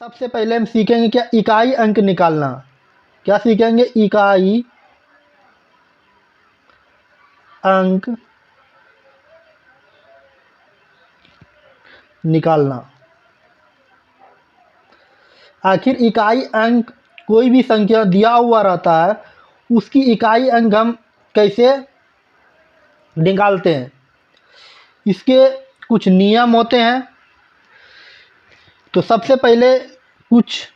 सबसे पहले हम सीखेंगे क्या, इकाई अंक निकालना। क्या सीखेंगे? इकाई अंक निकालना। आखिर इकाई अंक, कोई भी संख्या दिया हुआ रहता है उसकी इकाई अंक हम कैसे निकालते हैं, इसके कुछ नियम होते हैं। तो सबसे पहले कुछ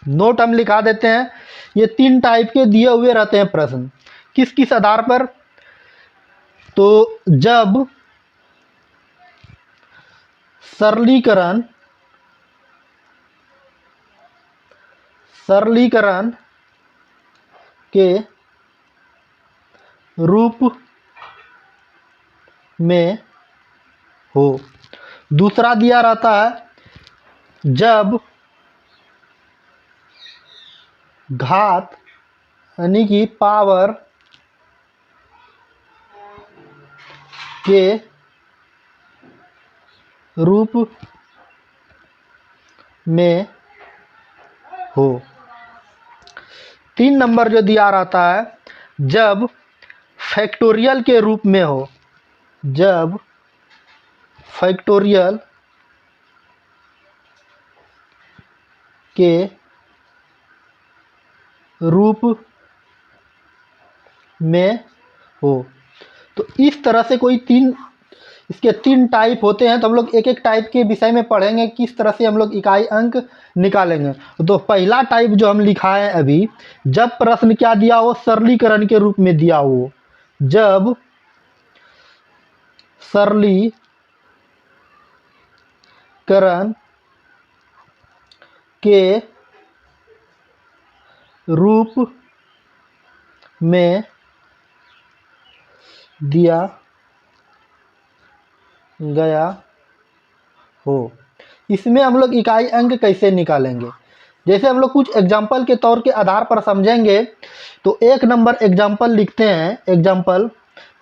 नोट हम लिखा देते हैं। ये 3 टाइप के दिए हुए रहते हैं प्रश्न। किस किस आधार पर? तो जब सरलीकरण के रूप में हो। दूसरा दिया रहता है जब घात यानी कि पावर के रूप में हो। 3 नंबर जो दिया रहता है जब फैक्टोरियल के रूप में हो। जब फैक्टोरियल के रूप में हो। तो इस तरह से इसके 3 टाइप होते हैं। तो हम लोग एक एक टाइप के विषय में पढ़ेंगे किस तरह से हम लोग इकाई अंक निकालेंगे। तो पहला टाइप जो हम लिखाए अभी, जब प्रश्न क्या दिया हो, सरलीकरण के रूप में दिया हो। जब सरलीकरण के रूप में दिया गया हो। इसमें हम लोग इकाई अंक कैसे निकालेंगे, जैसे हम लोग कुछ एग्जाम्पल के तौर के आधार पर समझेंगे। तो 1 नंबर एग्जाम्पल लिखते हैं, एग्जाम्पल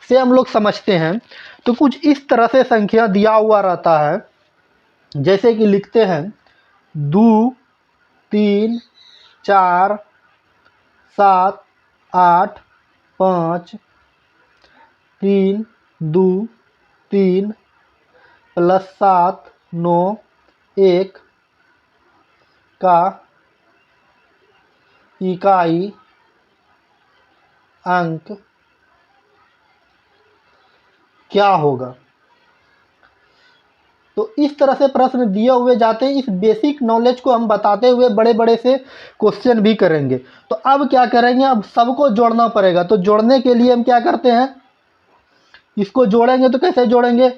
से हम लोग समझते हैं। तो कुछ इस तरह से संख्या दिया हुआ रहता है, जैसे कि लिखते हैं 2 3 4 7 8 5 3 2 3 प्लस 7 9 1 का इकाई अंक क्या होगा। तो इस तरह से प्रश्न दिए हुए जाते हैं। इस बेसिक नॉलेज को हम बताते हुए बड़े बड़े से क्वेश्चन भी करेंगे। तो अब क्या करेंगे, अब सबको जोड़ना पड़ेगा। तो जोड़ने के लिए हम क्या करते हैं, इसको जोड़ेंगे। तो कैसे जोड़ेंगे,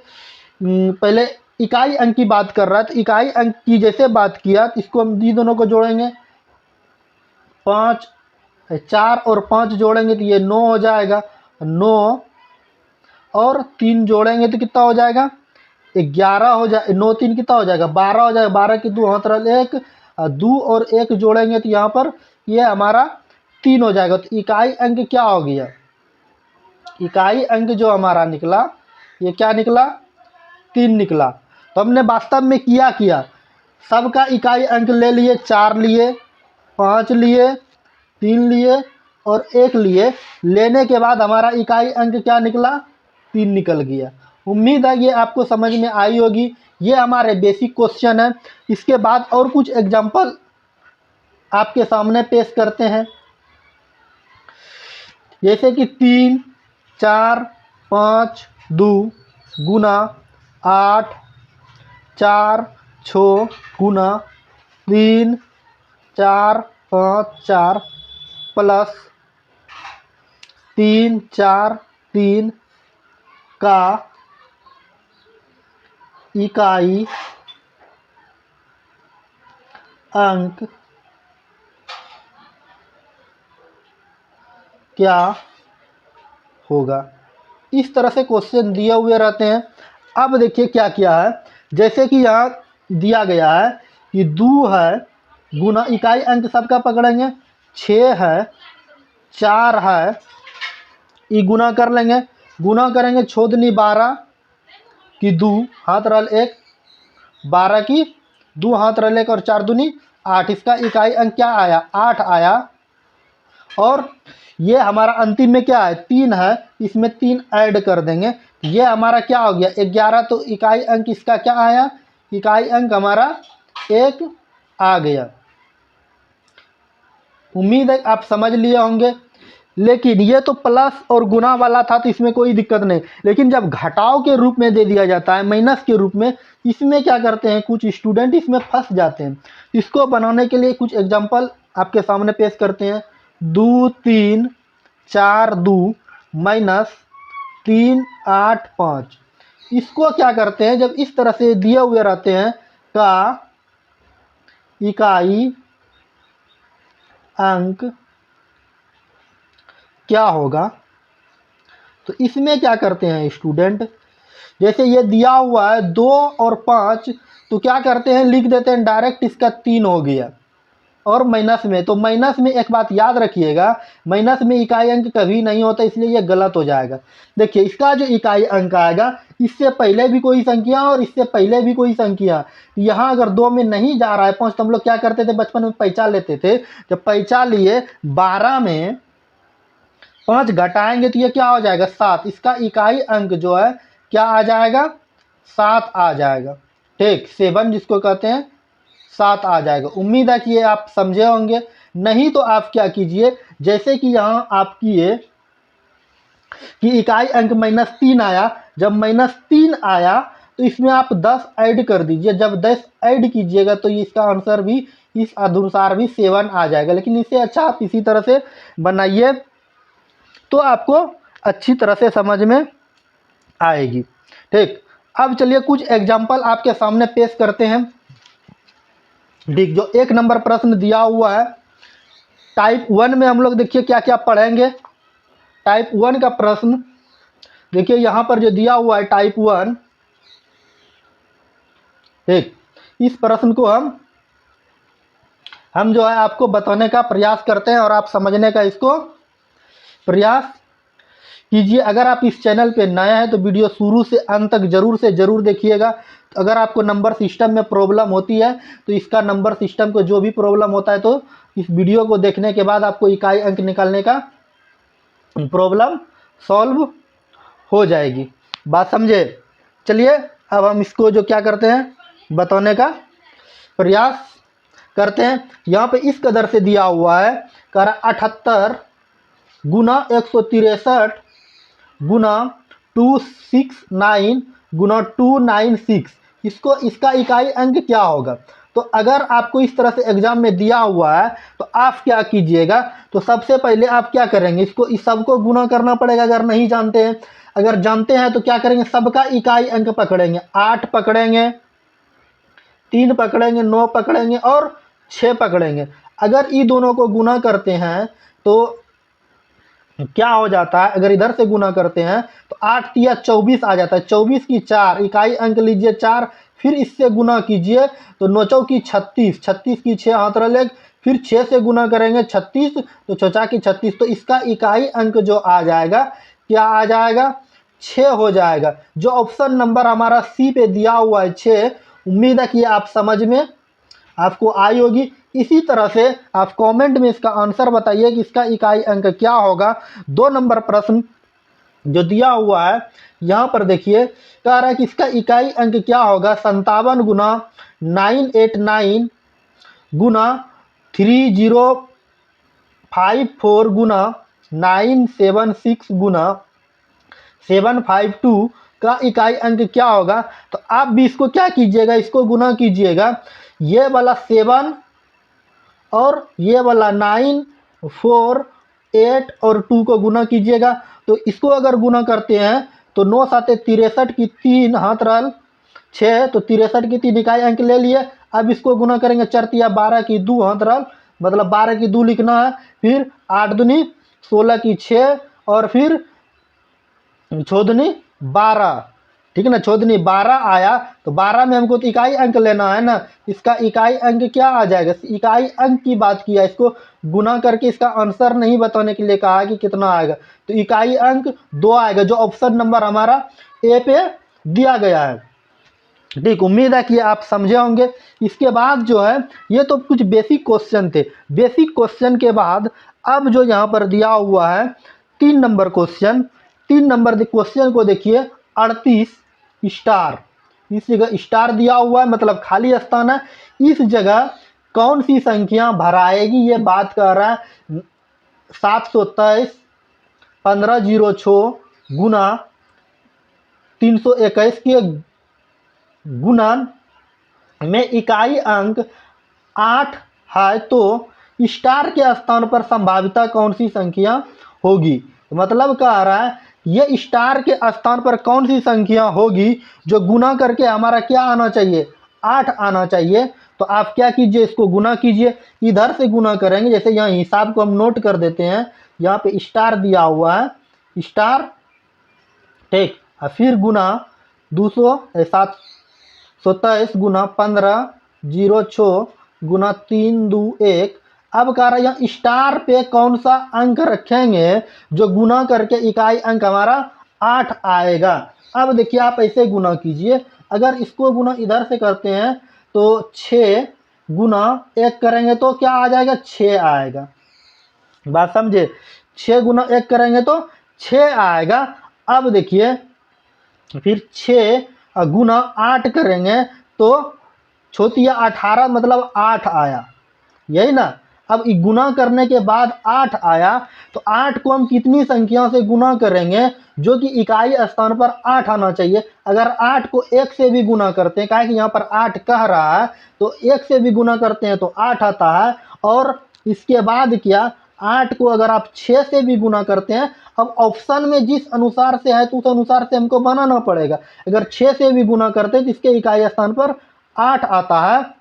पहले इकाई अंक की बात कर रहा है, तो इकाई अंक की जैसे बात किया, तो इसको हम ये दोनों को जोड़ेंगे। 4 और 5 जोड़ेंगे तो ये 9 हो जाएगा। 9 और 3 जोड़ेंगे तो कितना हो जाएगा, 11 हो जाए। 9 3 कितना हो जाएगा, 12 हो जाएगा। 12 की 2 हाथ रल 1, 2 और 1 जोड़ेंगे तो यहाँ पर ये हमारा 3 हो जाएगा। तो इकाई अंक क्या हो गया, इकाई अंक जो हमारा निकला, ये क्या निकला, 3 निकला। तो हमने वास्तव में किया सबका इकाई अंक ले लिए। 4 लिए, 5 लिए, 3 लिए और 1 लिए। लेने के बाद हमारा इकाई अंक क्या निकला, 3 निकल गया। उम्मीद है ये आपको समझ में आई होगी। ये हमारे बेसिक क्वेश्चन है। इसके बाद और कुछ एग्जाम्पल आपके सामने पेश करते हैं, जैसे कि 3 4 5 2 गुना 8 4 6 गुना 3 4 5 4 प्लस 3 4 3 का इकाई अंक क्या होगा। इस तरह से क्वेश्चन दिए हुए रहते हैं। अब देखिए क्या किया है, जैसे कि यहाँ दिया गया है कि 2 है गुना, इकाई अंक सबका पकड़ेंगे। 6 है, 4 है, ये गुना कर लेंगे। गुना करेंगे, छोदनी 12 की 2 हाथ रल 1, 12 की 2 हाथ रले और 4 दूनी 8, इसका इकाई अंक क्या आया 8 आया। और ये हमारा अंतिम में क्या है 3 है, इसमें 3 ऐड कर देंगे, ये हमारा क्या हो गया 11। तो इकाई अंक इसका क्या आया, इकाई अंक हमारा 1 आ गया। उम्मीद है आप समझ लिए होंगे। लेकिन ये तो प्लस और गुना वाला था तो इसमें कोई दिक्कत नहीं, लेकिन जब घटाव के रूप में दे दिया जाता है माइनस के रूप में, इसमें क्या करते हैं कुछ स्टूडेंट इसमें फंस जाते हैं। इसको बनाने के लिए कुछ एग्जांपल आपके सामने पेश करते हैं। 2 3 4 2 माइनस 3 8 5, इसको क्या करते हैं जब इस तरह से दिए हुए रहते हैं का इकाई अंक क्या होगा, तो इसमें क्या करते हैं स्टूडेंट, जैसे ये दिया हुआ है 2 और 5, तो क्या करते हैं लिख देते हैं डायरेक्ट इसका 3 हो गया। और माइनस में, तो माइनस में एक बात याद रखिएगा, माइनस में इकाई अंक कभी नहीं होता, इसलिए ये गलत हो जाएगा। देखिए इसका जो इकाई अंक आएगा, इससे पहले भी कोई संख्या और इससे पहले भी कोई संख्या, यहाँ अगर 2 में नहीं जा रहा है 5, तो हम लोग क्या करते थे बचपन में पैंचा लेते थे। जब पैंचा लिए 12 में 5 घटाएंगे तो ये क्या हो जाएगा 7, इसका इकाई अंक जो है क्या आ जाएगा 7 आ जाएगा। ठीक, 7 जिसको कहते हैं 7 आ जाएगा। उम्मीद है कि ये आप समझे होंगे। नहीं तो आप क्या कीजिए, जैसे कि यहाँ आप किए कि इकाई अंक -3 आया, जब -3 आया तो इसमें आप 10 ऐड कर दीजिए। जब 10 ऐड कीजिएगा तो इसका आंसर भी इस अनुसार भी 7 आ जाएगा। लेकिन इससे अच्छा आप इसी तरह से बनाइए तो आपको अच्छी तरह से समझ में आएगी। ठीक, अब चलिए कुछ एग्जाम्पल आपके सामने पेश करते हैं। ठीक, जो 1 नंबर प्रश्न दिया हुआ है टाइप 1 में हम लोग देखिए क्या क्या पढ़ेंगे। टाइप 1 का प्रश्न देखिए यहाँ पर जो दिया हुआ है टाइप 1, ठीक, इस प्रश्न को हम जो है आपको बताने का प्रयास करते हैं और आप समझने का इसको प्रयास कीजिए। अगर आप इस चैनल पे नए हैं तो वीडियो शुरू से अंत तक जरूर देखिएगा। अगर आपको नंबर सिस्टम में प्रॉब्लम होती है तो इसका नंबर सिस्टम को जो भी प्रॉब्लम होता है तो इस वीडियो को देखने के बाद आपको इकाई अंक निकालने का प्रॉब्लम सॉल्व हो जाएगी। बात समझे। चलिए अब हम इसको जो क्या करते हैं बताने का प्रयास करते हैं। यहाँ पे इस कदर से दिया हुआ है, कह रहा 78 गुना 163 गुना 269 गुना 296, इसका इकाई अंक क्या होगा। तो अगर आपको इस तरह से एग्जाम में दिया हुआ है तो आप क्या कीजिएगा, तो सबसे पहले आप क्या करेंगे, इस सबको गुना करना पड़ेगा अगर नहीं जानते हैं। अगर जानते हैं तो क्या करेंगे, सबका इकाई अंक पकड़ेंगे, 8 पकड़ेंगे, 3 पकड़ेंगे, 9 पकड़ेंगे और 6 पकड़ेंगे। अगर ये दोनों को गुना करते हैं तो क्या हो जाता है, अगर इधर से गुना करते हैं तो 8 तिया 24 आ जाता है। 24 की 4 इकाई अंक लीजिए 4, फिर इससे गुना कीजिए तो 9 चौकी 36, 36 की 6 हाथ रले, फिर 6 से गुना करेंगे 36, तो 4 की 36, तो इसका इकाई अंक जो आ जाएगा क्या आ जाएगा 6 हो जाएगा। जो ऑप्शन नंबर हमारा सी पे दिया हुआ है 6, उम्मीद है कि आप समझ में आपको आई होगी। इसी तरह से आप कमेंट में इसका आंसर बताइए कि इसका इकाई अंक क्या होगा। 2 नंबर प्रश्न जो दिया हुआ है यहाँ पर देखिए, कह रहा है कि इसका इकाई अंक क्या होगा 57 गुना 989 गुना 3054 गुना 976 गुना 752 का इकाई अंक क्या होगा। तो आप भी इसको क्या कीजिएगा, इसको गुना कीजिएगा, ये वाला 7 और ये वाला 9, 4, 8 और 2 को गुना कीजिएगा। तो इसको अगर गुना करते हैं तो 9 7 63 की 3 हाथ रल 6, तो 63 की 3 इकाई अंक ले लिए। अब इसको गुना करेंगे 4 तिया 12 की 2 हाथ रल, मतलब 12 की 2 लिखना है, फिर 8 दूनी 16 की 6 और फिर 6 दूनी 12, ठीक है ना, 6 दूनी 12 आया। तो 12 में हमको तो इकाई अंक लेना है ना, इसका इकाई अंक क्या आ जाएगा, इकाई अंक की बात किया, इसको गुना करके इसका आंसर नहीं बताने के लिए कहा कि कितना आएगा। तो इकाई अंक 2 आएगा, जो ऑप्शन नंबर हमारा ए पे दिया गया है। ठीक, उम्मीद है कि आप समझे होंगे। इसके बाद जो है ये तो कुछ बेसिक क्वेश्चन थे। बेसिक क्वेश्चन के बाद अब जो यहाँ पर दिया हुआ है 3 नंबर क्वेश्चन, 3 नंबर क्वेश्चन को देखिए 38 स्टार, इस जगह स्टार दिया हुआ है मतलब खाली स्थान है। इस जगह कौन सी संख्या भराएगी ये बात कर रहा है। 723 1506 गुना 321 के गुणन में इकाई अंक 8 है तो स्टार के स्थान पर संभाविता कौन सी संख्या होगी। मतलब कह रहा है ये स्टार के स्थान पर कौन सी संख्या होगी जो गुना करके हमारा क्या आना चाहिए, 8 आना चाहिए। तो आप क्या कीजिए, इसको गुना कीजिए, इधर से गुना करेंगे। जैसे यहाँ हिसाब को हम नोट कर देते हैं, यहाँ पे स्टार दिया हुआ है, स्टार, ठीक, और फिर गुना 227 गुना 1506 गुना 321। अब कह रहा है यहाँ स्टार पे कौन सा अंक रखेंगे जो गुना करके इकाई अंक हमारा 8 आएगा। अब देखिए आप ऐसे गुना कीजिए, अगर इसको गुना इधर से करते हैं तो 6 गुना 1 करेंगे तो क्या आ जाएगा, 6 आएगा। बात समझे, 6 गुना 1 करेंगे तो 6 आएगा। अब देखिए फिर 6 गुना 8 करेंगे तो छोटिया 18 मतलब 8 आया, यही ना। अब गुना करने के बाद 8 आया तो 8 को हम कितनी संख्या से गुना करेंगे जो कि इकाई स्थान पर 8 आना चाहिए। अगर 8 को 1 से भी गुना करते हैं, कि यहाँ पर 8 कह रहा है तो 1 से भी गुना करते हैं तो 8 आता है। और इसके बाद क्या, 8 को अगर आप 6 से भी गुना करते हैं, अब ऑप्शन में जिस अनुसार से है तो उस अनुसार से हमको बनाना पड़ेगा। अगर 6 से भी गुना करते हैं तो इसके इकाई स्थान पर 8 आता है।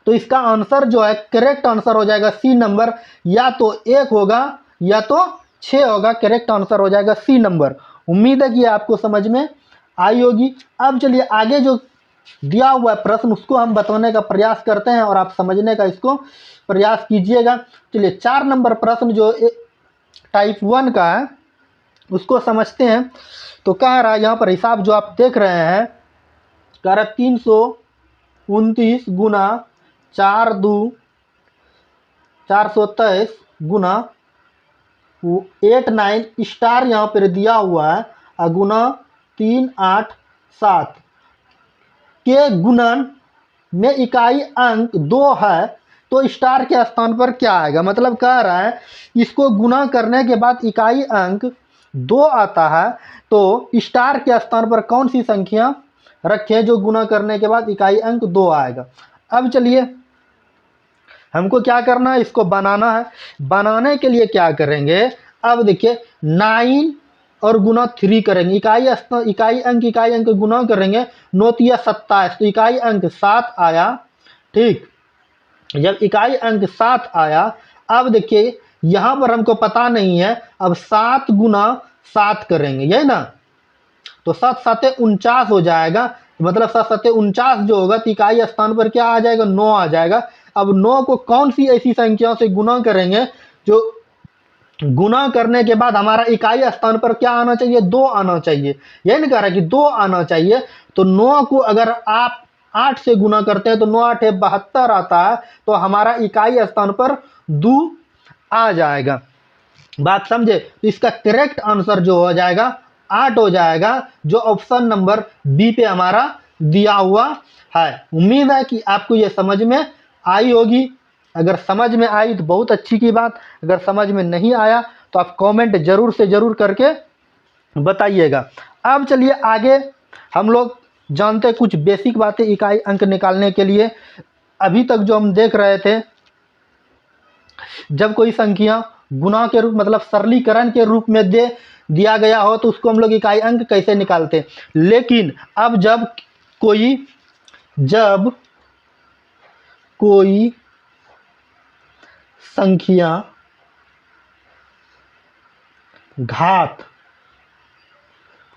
तो इसका आंसर जो है, करेक्ट आंसर हो जाएगा सी नंबर, या तो 1 होगा या तो 6 होगा। करेक्ट आंसर हो जाएगा सी नंबर। उम्मीद है कि आपको समझ में आई होगी। अब चलिए आगे जो दिया हुआ है प्रश्न उसको हम बताने का प्रयास करते हैं और आप समझने का इसको प्रयास कीजिएगा। चलिए 4 नंबर प्रश्न जो टाइप 1 का है उसको समझते हैं। तो कह रहा है यहाँ पर हिसाब जो आप देख रहे हैं, कह रहा 329 गुना 423 गुना 89 स्टार यहाँ पर दिया हुआ है, गुना 387 के गुणन में इकाई अंक 2 है तो स्टार के स्थान पर क्या आएगा। मतलब कह रहा है इसको गुना करने के बाद इकाई अंक 2 आता है तो स्टार के स्थान पर कौन सी संख्या रखें जो गुना करने के बाद इकाई अंक 2 आएगा। अब चलिए हमको क्या करना है, इसको बनाना है। बनाने के लिए क्या करेंगे, अब देखिए 9 और गुना 3 करेंगे, इकाई अंक गुना करेंगे, 9 तिया 27 तो इकाई अंक 7 आया। ठीक, जब इकाई अंक 7 आया, अब देखिए यहाँ पर हमको पता नहीं है, अब 7 गुना 7 करेंगे, यही ना। तो 7 7 49 हो जाएगा, मतलब 7 7 49 जो होगा तो इकाई स्थान पर क्या आ जाएगा, 9 आ जाएगा। अब 9 को कौन सी ऐसी संख्या से गुना करेंगे जो गुना करने के बाद हमारा इकाई स्थान पर क्या आना चाहिए, 2 आना चाहिए। यही नहीं कह रहा कि 2 आना चाहिए। तो 9 को अगर आप 8 से गुना करते हैं तो 9 8 72 आता है, तो हमारा इकाई स्थान पर 2 आ जाएगा। बात समझे। तो इसका करेक्ट आंसर जो हो जाएगा 8 हो जाएगा, जो ऑप्शन नंबर बी पे हमारा दिया हुआ है। उम्मीद है कि आपको यह समझ में आई होगी। अगर समझ में आई तो बहुत अच्छी की बात, अगर समझ में नहीं आया तो आप कमेंट जरूर से जरूर करके बताइएगा। अब चलिए आगे हम लोग जानते हैं कुछ बेसिक बातें इकाई अंक निकालने के लिए। अभी तक जो हम देख रहे थे, जब कोई संख्या गुणा के रूप मतलब सरलीकरण के रूप में दिया गया हो तो उसको हम लोग इकाई अंक कैसे निकालते हैं। लेकिन अब जब कोई संख्या घात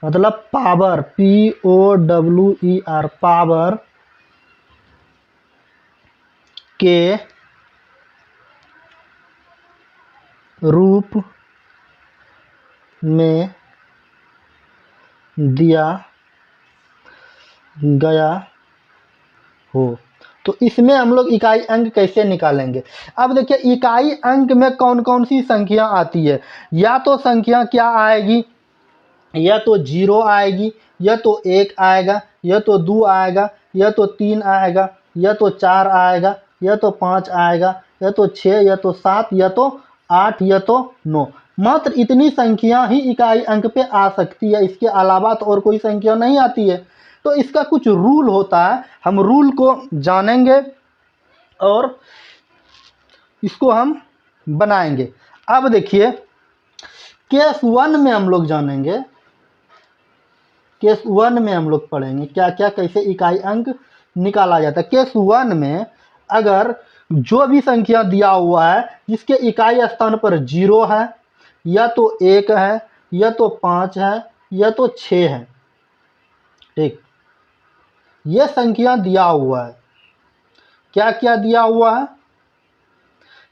मतलब पावर, POWER पावर के रूप में दिया गया हो तो इसमें हम लोग इकाई अंक कैसे निकालेंगे। अब देखिए इकाई अंक में कौन कौन सी संख्या आती है। या तो संख्या क्या आएगी, या तो 0 आएगी, या तो 1 आएगा, या तो 2 आएगा, या तो 3 आएगा, या तो 4 आएगा, या तो 5 आएगा, या तो 6, या तो 7, या तो 8, या तो 9। मात्र इतनी संख्या ही इकाई अंक पे आ सकती है, इसके अलावा तो और कोई संख्या नहीं आती है। तो इसका कुछ रूल होता है, हम रूल को जानेंगे और इसको हम बनाएंगे। अब देखिए केस 1 में हम लोग जानेंगे, केस 1 में हम लोग पढ़ेंगे क्या क्या कैसे इकाई अंक निकाला जाता है। केस 1 में अगर जो भी संख्या दिया हुआ है जिसके इकाई स्थान पर 0 है, या तो 1 है, या तो 5 है, या तो 6 है, ठीक, ये संख्या दिया हुआ है। क्या क्या दिया हुआ है,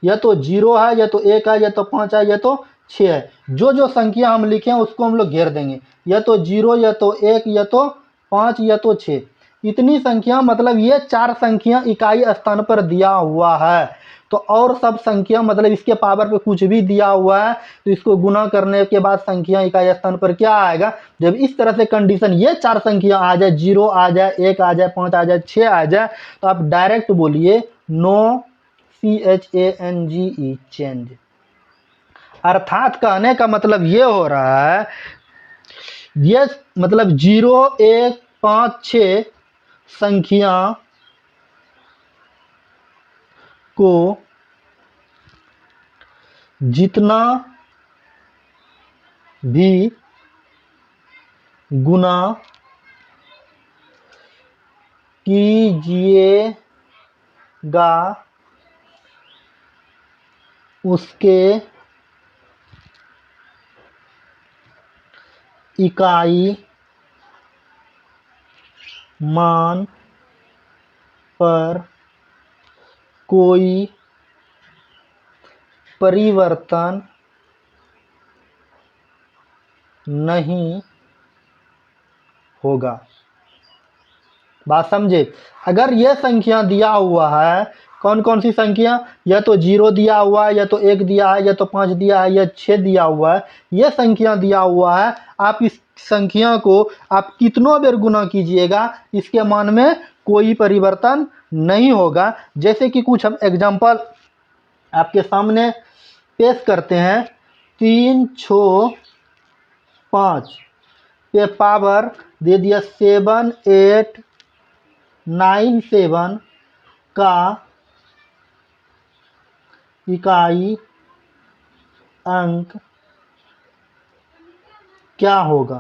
या तो 0 है, या तो 1 है, या तो 5 है, या तो 6 है। जो जो संख्या हम लिखे हैं उसको हम लोग घेर देंगे, या तो 0, या तो 1, या तो 5, या तो 6। इतनी संख्या मतलब ये 4 संख्या इकाई स्थान पर दिया हुआ है। तो और सब संख्या मतलब इसके पावर पे कुछ भी दिया हुआ है तो इसको गुना करने के बाद संख्या इकाई स्थान पर क्या आएगा। जब इस तरह से कंडीशन ये 4 संख्या आ जाए, 0 आ जाए, 1 आ जाए, 5 आ जाए, 6 आ जाए, तो आप डायरेक्ट बोलिए नो, CHANGE, चेंज। अर्थात कहने का मतलब ये हो रहा है, ये मतलब 0, 1, 5, 6 संख्या को जितना भी गुना कीजिएगा उसके इकाई मान पर कोई परिवर्तन नहीं होगा। बात समझे। अगर यह संख्या दिया हुआ है, कौन कौन सी संख्या, या तो 0 दिया हुआ है, या तो 1 दिया है, या तो 5 दिया है, या 6 दिया हुआ है, यह संख्या दिया हुआ है। आप इस संख्या को आप कितनों बार गुना कीजिएगा इसके मान में कोई परिवर्तन नहीं होगा। जैसे कि कुछ हम एग्जांपल आपके सामने पेश करते हैं। 3, 6, 5 पे पावर दे दिया 7, 8, 9, 7 का इकाई अंक क्या होगा,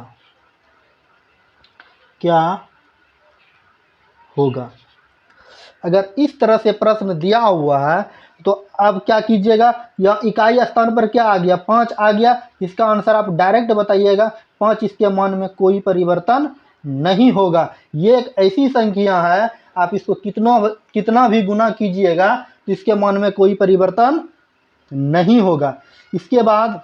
क्या होगा। अगर इस तरह से प्रश्न दिया हुआ है तो अब क्या कीजिएगा, यह इकाई स्थान पर क्या आ गया, 5 आ गया, इसका आंसर आप डायरेक्ट बताइएगा 5, इसके मान में कोई परिवर्तन नहीं होगा। ये एक ऐसी संख्या है आप इसको कितना भी गुना कीजिएगा तो इसके मान में कोई परिवर्तन नहीं होगा। इसके बाद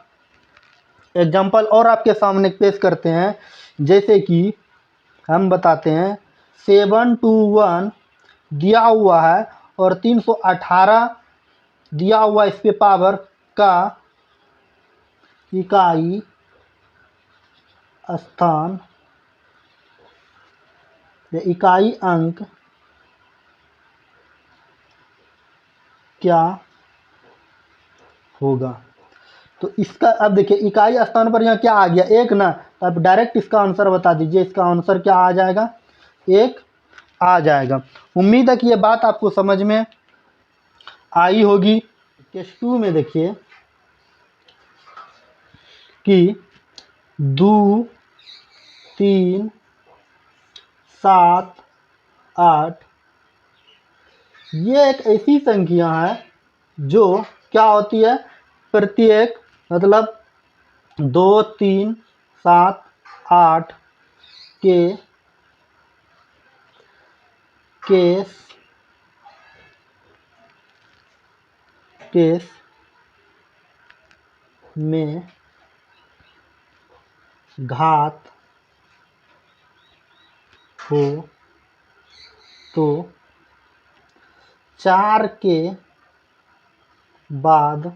एग्जाम्पल और आपके सामने पेश करते हैं। जैसे कि हम बताते हैं 721 दिया हुआ है और 318 दिया हुआ इस पे पावर का इकाई स्थान या इकाई अंक क्या होगा। तो इसका अब देखिए इकाई स्थान पर यहाँ क्या आ गया, 1 ना, तो अब डायरेक्ट इसका आंसर बता दीजिए। इसका आंसर क्या आ जाएगा, 1 आ जाएगा। उम्मीद है कि ये बात आपको समझ में आई होगी। केस 2 में देखिए कि 2, 3, 7, 8 ये एक ऐसी संख्या है जो क्या होती है, प्रत्येक मतलब 2, 3, 7, 8 के केस में घात हो तो 4 के बाद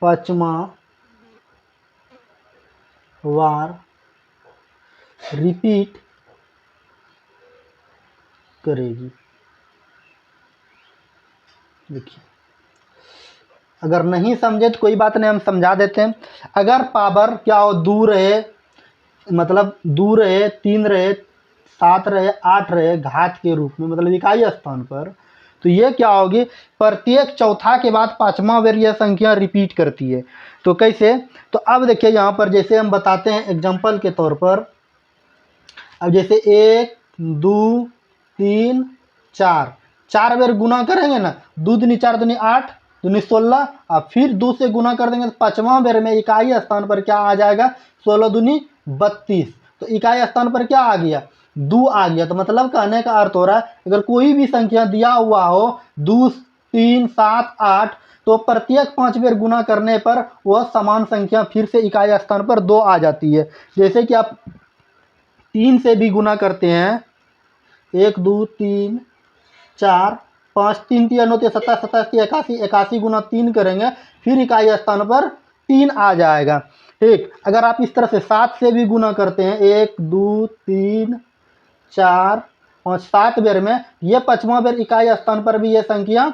5वां बार रिपीट करेगी। देखिए, अगर नहीं समझे तो कोई बात नहीं, हम समझा देते हैं। अगर पावर क्या हो, 2 रहे, मतलब 2 रहे, 3 रहे, 7 रहे, 8 रहे घात के रूप में, मतलब इकाई स्थान पर, तो ये क्या होगी, प्रत्येक चौथा के बाद 5वां बार यह संख्या रिपीट करती है। तो कैसे, तो अब देखिए यहाँ पर जैसे हम बताते हैं एग्जाम्पल के तौर पर। अब जैसे 1 2 3 4, 4 बार गुना करेंगे ना, 2 दूनी 4 दूनी 8 दूनी 16, और फिर 2 से गुना कर देंगे तो 5वां बार में इकाई स्थान पर क्या आ जाएगा, 16 दूनी 32। तो इकाई स्थान पर क्या आ गया, 2 आ गया। तो मतलब कहने का अर्थ हो रहा है, अगर कोई भी संख्या दिया हुआ हो 2 3 7 8, तो प्रत्येक 5 बार गुना करने पर वह समान संख्या फिर से इकाई स्थान पर 2 आ जाती है। जैसे कि आप 3 से भी गुना करते हैं, 1 2 3 4 5, 3 3 9 17 27 81, 81 गुना 3 करेंगे, फिर इकाई स्थान पर 3 आ जाएगा। ठीक, अगर आप इस तरह से 7 से भी गुना करते हैं, 1 2 3 4 5, 7 बार में, ये 5वां बार इकाई स्थान पर भी ये संख्या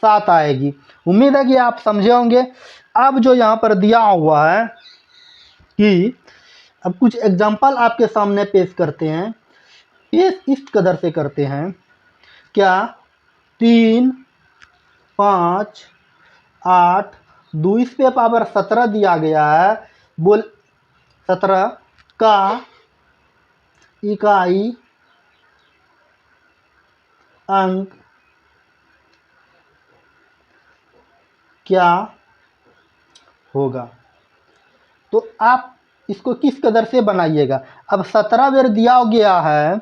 7 आएगी। उम्मीद है कि आप समझे होंगे। अब जो यहाँ पर दिया हुआ है कि अब कुछ एग्जाम्पल आपके सामने पेश करते हैं। पेश इस कदर से करते हैं, क्या 3 5 8 2 इस पे पावर 17 दिया गया है, बोल 17 का इकाई अंक क्या होगा। तो आप इसको किस कदर से बनाइएगा। अब 17 बार दिया गया है,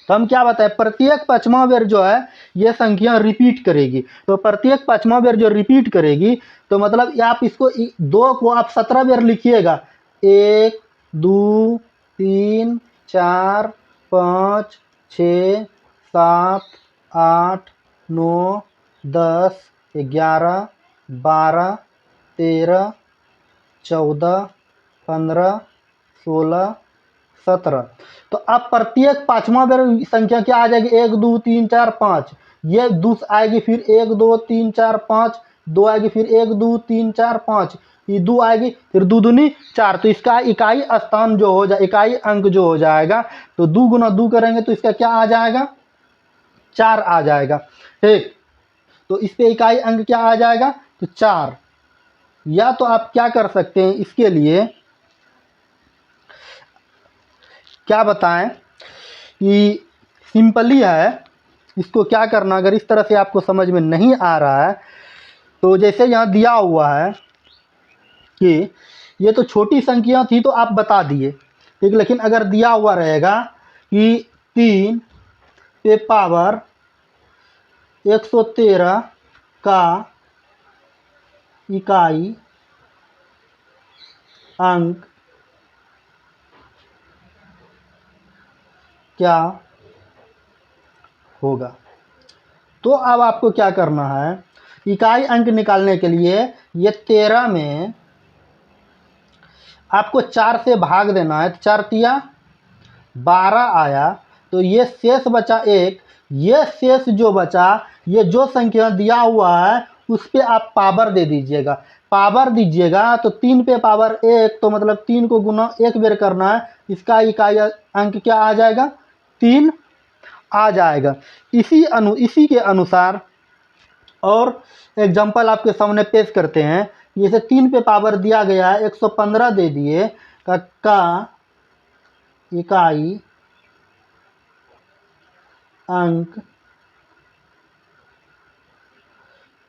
तो हम क्या बताएं, प्रत्येक 5वां बार जो है ये संख्या रिपीट करेगी। तो प्रत्येक 5वां बार जो रिपीट करेगी, तो मतलब आप इसको 2 को आप 17 बार लिखिएगा, 1 2 3 4 5 6 7 8 9 10 11 12 13 14 15 16 17। तो अब प्रत्येक 5वां बार संख्या क्या आ जाएगी, 1 2 3 4 5, ये 2 आएगी, फिर 1 2 3 4 5, 2 आएगी, फिर 1 2 3 4 5, ये 2 आएगी, फिर 2 दूनी 4। तो इसका इकाई स्थान जो हो जाए, इकाई अंक जो हो जाएगा, तो 2 गुना 2 करेंगे तो इसका क्या आ जाएगा, 4 आ जाएगा। ठीक, तो इस पे इकाई अंक क्या आ जाएगा, तो 4। या तो आप क्या कर सकते हैं, इसके लिए क्या बताएं कि सिंपली है, इसको क्या करना, अगर इस तरह से आपको समझ में नहीं आ रहा है, तो जैसे यहाँ दिया हुआ है कि ये तो छोटी संख्या थी तो आप बता दिए, ठीक, लेकिन अगर दिया हुआ रहेगा कि 3 पे पावर 113 का इकाई अंक क्या होगा। तो अब आपको क्या करना है, इकाई अंक निकालने के लिए ये 13 में आपको 4 से भाग देना है, 4 तिया 12 आया, तो ये शेष बचा 1। ये शेष जो बचा, ये जो संख्या दिया हुआ है उस पे आप पावर दे दीजिएगा। पावर दीजिएगा तो 3 पे पावर 1, तो मतलब 3 को गुना 1 बार करना है, इसका इकाई अंक क्या आ जाएगा, 3 आ जाएगा। इसी के अनुसार और एग्जाम्पल आपके सामने पेश करते हैं। जैसे 3 पे पावर दिया गया है, 115 दे दिए, का इकाई अंक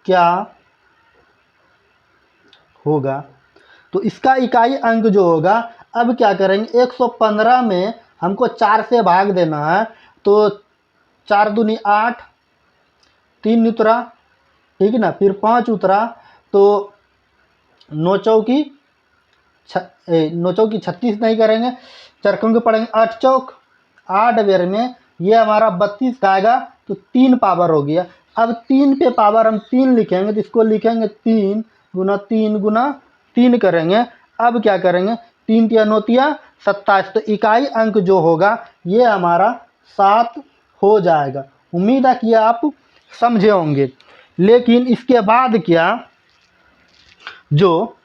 क्या होगा। तो इसका इकाई अंक जो होगा, अब क्या करेंगे, 115 में हमको 4 से भाग देना है, तो 4 दूनी 8, 3 उतरा, ठीक है ना, फिर 5 उतरा, तो 9 चौकी 36 नहीं करेंगे, चरकों के पड़ेंगे 8 चौक 8 बार में ये हमारा 32 आएगा, तो 3 पावर हो गया। अब 3 पे पावर हम 3 लिखेंगे तो इसको लिखेंगे 3 गुना 3 गुना 3 करेंगे। अब क्या करेंगे, 3 तिया 9 तिया 27, तो इकाई अंक जो होगा ये हमारा 7 हो जाएगा। उम्मीद है कि आप समझे होंगे। लेकिन इसके बाद क्या, जो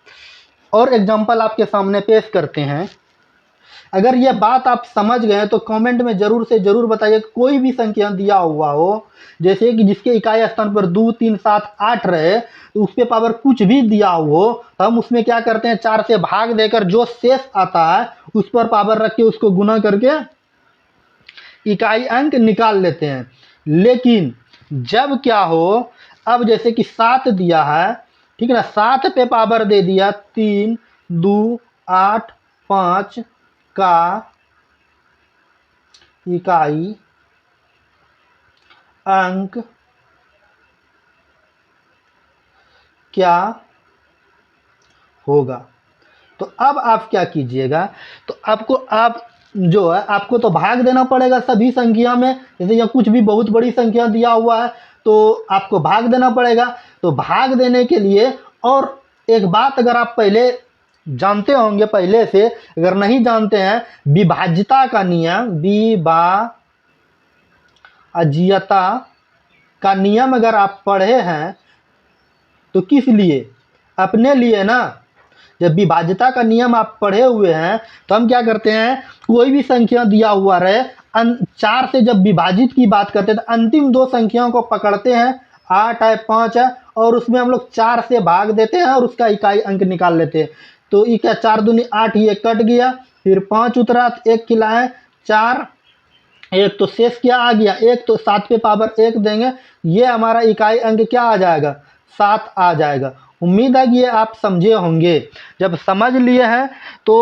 और एग्जांपल आपके सामने पेश करते हैं। अगर ये बात आप समझ गए तो कमेंट में ज़रूर से ज़रूर बताइए। कोई भी संख्या दिया हुआ हो, जैसे कि जिसके इकाई स्थान पर 2, 3, 7, 8 रहे, तो उस पे पावर कुछ भी दिया हो तो हम उसमें क्या करते हैं, 4 से भाग देकर जो शेष आता है उस पर पावर रख के उसको गुना करके इकाई अंक निकाल लेते हैं। लेकिन जब क्या हो, अब जैसे कि 7 दिया है, ठीक है ना, 7 पे पावर दे दिया 3, 2, 8, 5 का इकाई अंक क्या होगा। तो अब आप क्या कीजिएगा, तो आपको आप जो है आपको तो भाग देना पड़ेगा सभी संख्या में। जैसे या कुछ भी बहुत बड़ी संख्या दिया हुआ है तो आपको भाग देना पड़ेगा। तो भाग देने के लिए, और एक बात अगर आप पहले जानते होंगे पहले से, अगर नहीं जानते हैं, विभाज्यता का नियम, विभाज्यता का नियम अगर आप पढ़े हैं तो किस लिए, अपने लिए ना। जब विभाज्यता का नियम आप पढ़े हुए हैं तो हम क्या करते हैं, कोई भी संख्या दिया हुआ रहे, 4 से जब विभाजित की बात करते हैं तो अंतिम 2 संख्याओं को पकड़ते हैं, 8 है 5 है, और उसमें हम लोग 4 से भाग देते हैं और उसका इकाई अंक निकाल लेते हैं। तो ये क्या, 4 दूनी 8, ये कट गया, फिर 5 उतरा, 1 खिलाए 4, एक तो शेष क्या आ गया, एक, तो 7 पे पावर 1 देंगे, ये हमारा इकाई अंक क्या आ जाएगा, 7 आ जाएगा। उम्मीद है कि ये आप समझे होंगे। जब समझ लिए हैं तो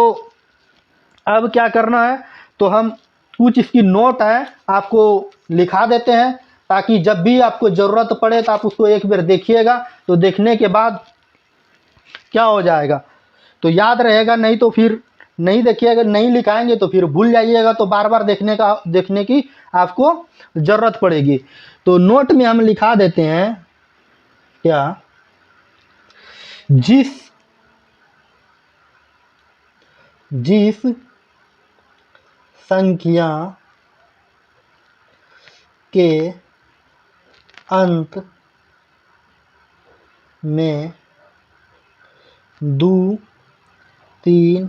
अब क्या करना है, तो हम कुछ इसकी नोट है आपको लिखा देते हैं, ताकि जब भी आपको ज़रूरत पड़े तो आप उसको एक बार देखिएगा। तो देखने के बाद क्या हो जाएगा तो याद रहेगा, नहीं तो फिर नहीं देखिएगा, नहीं लिखाएंगे तो फिर भूल जाइएगा, तो बार बार देखने की आपको ज़रूरत पड़ेगी। तो नोट में हम लिखा देते हैं क्या, जिस संख्या के अंत में 2, 3,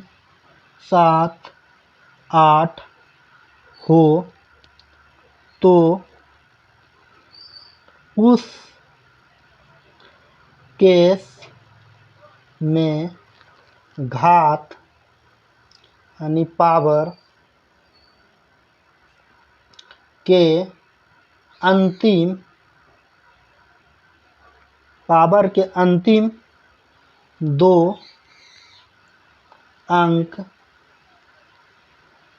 7, 8 हो तो उस केस में घात यानी पावर के अंतिम 2 अंक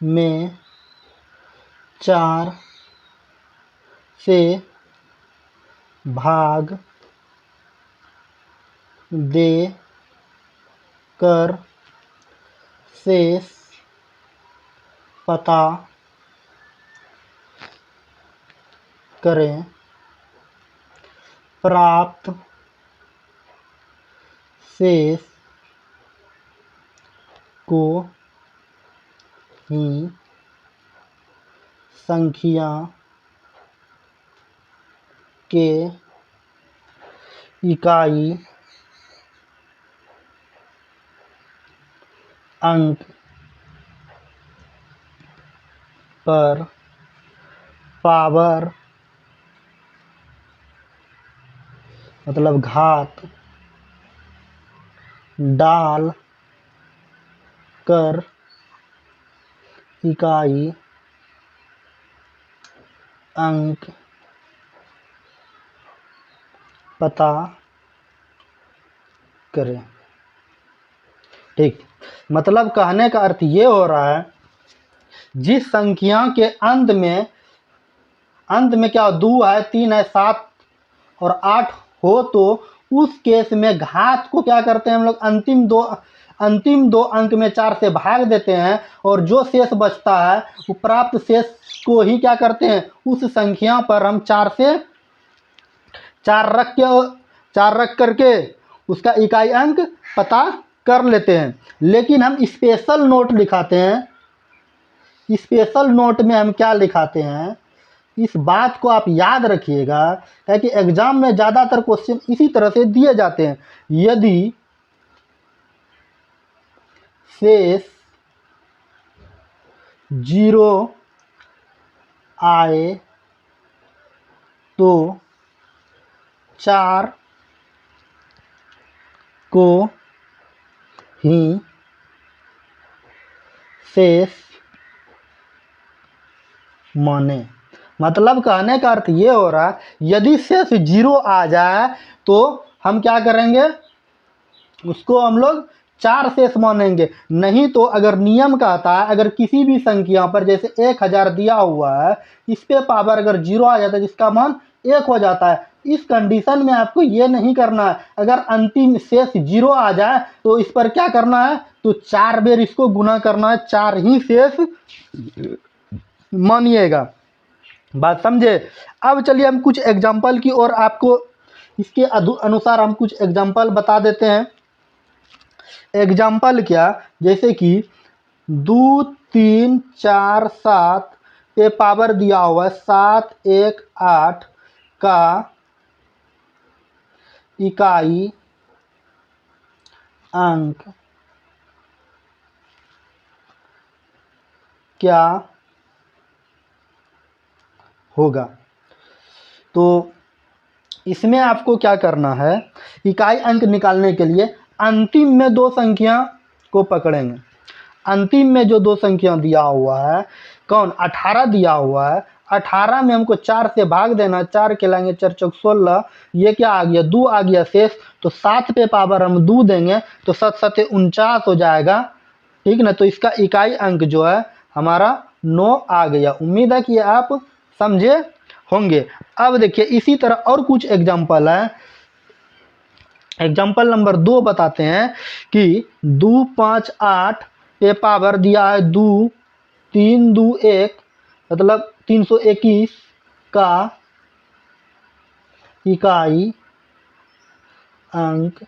में 4 से भाग दे कर शेष पता करें। प्राप्त शेष को ही संख्या के इकाई अंक पर पावर मतलब घात डाल कर इकाई अंक पता करें। ठीक, मतलब कहने का अर्थ ये हो रहा है, जिस संख्या के अंत में क्या 2 है, 3 है, 7 और 8 हो, तो उस केस में घात को क्या करते हैं हम लोग, अंतिम दो अंक में 4 से भाग देते हैं, और जो शेष बचता है वो प्राप्त शेष उसको ही क्या करते हैं, उस संख्या पर हम चार रख करके उसका इकाई अंक पता कर लेते हैं। लेकिन हम स्पेशल नोट लिखाते हैं। स्पेशल नोट में हम क्या लिखाते हैं, इस बात को आप याद रखिएगा, ताकि एग्जाम में ज़्यादातर क्वेश्चन इसी तरह से दिए जाते हैं। यदि शेष 0 आए तो 4 को ही शेष माने। मतलब कहने का अर्थ ये हो रहा है, यदि शेष 0 आ जाए तो हम क्या करेंगे, उसको हम लोग 4 शेष मानेंगे। नहीं तो अगर नियम कहता है, अगर किसी भी संख्या पर जैसे 1000 दिया हुआ है, इस पे पावर अगर 0 आ जाता है जिसका मान 1 हो जाता है, इस कंडीशन में आपको ये नहीं करना है। अगर अंतिम शेष 0 आ जाए तो इस पर क्या करना है, तो 4 बार इसको गुना करना है, 4 ही शेष मानिएगा। बात समझे। अब चलिए हम कुछ एग्जाम्पल की और आपको इसके अनुसार हम कुछ एग्जाम्पल बता देते हैं। एग्जाम्पल क्या, जैसे कि 2 3 4 7 पे पावर दिया हुआ है 7 1 8 का इकाई अंक क्या होगा। तो इसमें आपको क्या करना है, इकाई अंक निकालने के लिए अंतिम में 2 संख्या को पकड़ेंगे। अंतिम में जो 2 संख्या दिया हुआ है, कौन, 18 दिया हुआ है। 18 में हमको 4 से भाग देना, 4 के लाएंगे 4 चौक 16, ये क्या आ गया, 2 आ गया शेष। तो 7 पे पावर हम 2 देंगे तो 7 7 49 हो जाएगा, ठीक ना। तो इसका इकाई अंक जो है हमारा 9 आ गया। उम्मीद है कि आप समझे होंगे। अब देखिए इसी तरह और कुछ एग्जाम्पल है। एग्जाम्पल नंबर 2 बताते हैं कि 2 5 8 पे पावर दिया है 2 3 2 1 मतलब 321 का इकाई अंक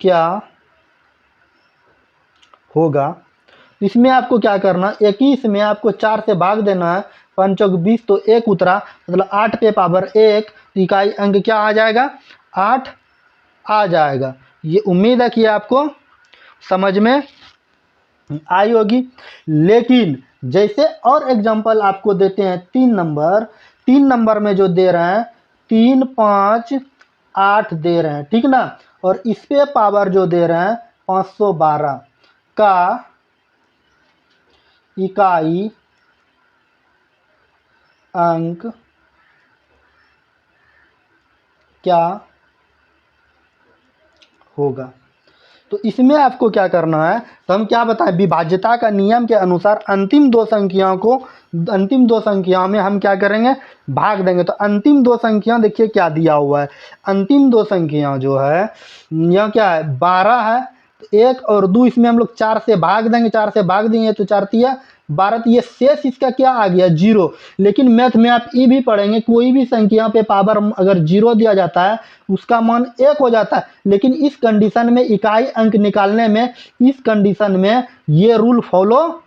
क्या होगा। इसमें आपको क्या करना, 21 में आपको 4 से भाग देना है, 5 चौक 20 तो 1 उतरा, मतलब 8 पे पावर 1, तो इकाई अंक क्या आ जाएगा, 8 आ जाएगा। ये उम्मीद है कि आपको समझ में आई होगी। लेकिन जैसे और एग्जांपल आपको देते हैं 3 नंबर में जो दे रहे हैं 3 5 8 दे रहे हैं, ठीक ना। और इस पे पावर जो दे रहे हैं 512 का इकाई अंक क्या होगा। तो इसमें आपको क्या करना है, तो हम क्या बताएं, विभाज्यता का नियम के अनुसार अंतिम 2 संख्याओं में हम क्या करेंगे, भाग देंगे। तो अंतिम 2 संख्या देखिए क्या दिया हुआ है। अंतिम 2 संख्या जो है यहाँ क्या है, 12 है। तो 1 और 2 इसमें हम लोग 4 से भाग देंगे, 4 से भाग देंगे तो 4 तिया 12, तो ये शेष इसका क्या आ गया, 0। लेकिन मैथ में आप ये भी पढ़ेंगे, कोई भी संख्या पे पावर अगर 0 दिया जाता है उसका मान 1 हो जाता है। लेकिन इस कंडीशन में इकाई अंक निकालने में, इस कंडीशन में ये रूल फॉलो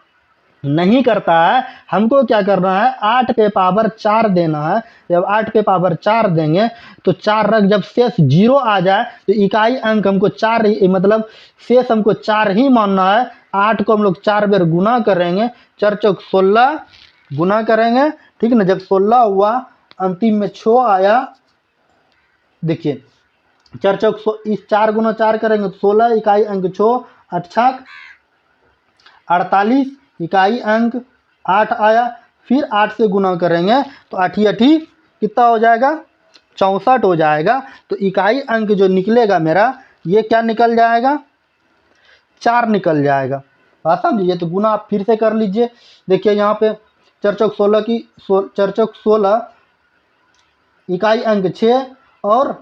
नहीं करता है। हमको क्या करना है, 8 पे पावर 4 देना है। जब 8 पे पावर 4 देंगे तो 4 रख, जब शेष 0 आ जाए तो इकाई अंक हमको 4 ही, मतलब शेष हमको 4 ही मानना है। 8 को हम लोग 4 बार गुना करेंगे, 4 चौक 16 गुना करेंगे, ठीक ना। जब 16 हुआ, अंतिम में 6 आया, देखिए 4 चौक इस 4 गुना 4 करेंगे तो 16, इकाई अंक 6, 8 48, इकाई अंक 8 आया। फिर 8 से गुना करेंगे तो 8 8 कितना हो जाएगा, 64 हो जाएगा। तो इकाई अंक जो निकलेगा मेरा, ये क्या निकल जाएगा, 4 निकल जाएगा। बात समझिए। तो गुना आप फिर से कर लीजिए। देखिए यहाँ पे 4 चौक 16 की 4 चौक 16, इकाई अंक 6, और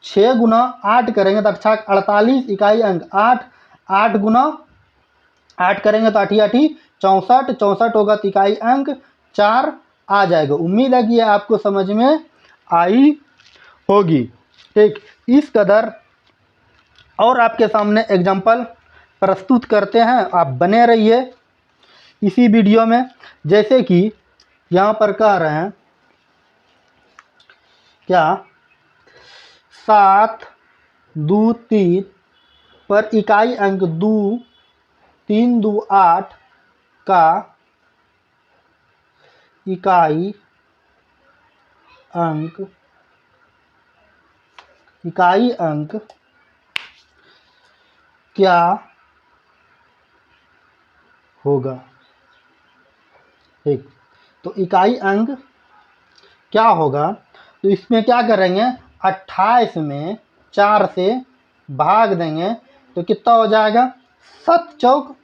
6 गुना 8 करेंगे तो 48, इकाई अंक 8, 8 गुना 8 करेंगे तो 8 8 64, 64 होगा तो इकाई अंक 4 आ जाएगा। उम्मीद है कि ये आपको समझ में आई होगी। ठीक, इस कदर और आपके सामने एग्जाम्पल प्रस्तुत करते हैं, आप बने रहिए इसी वीडियो में। जैसे कि यहाँ पर कह रहे हैं क्या 7, 2, 3 पर इकाई अंक 2, 3, 2, 8 का इकाई अंक क्या होगा। ठीक, तो इकाई अंक क्या होगा, तो इसमें क्या करेंगे, 28 में 4 से भाग देंगे तो कितना हो जाएगा, 7 चौक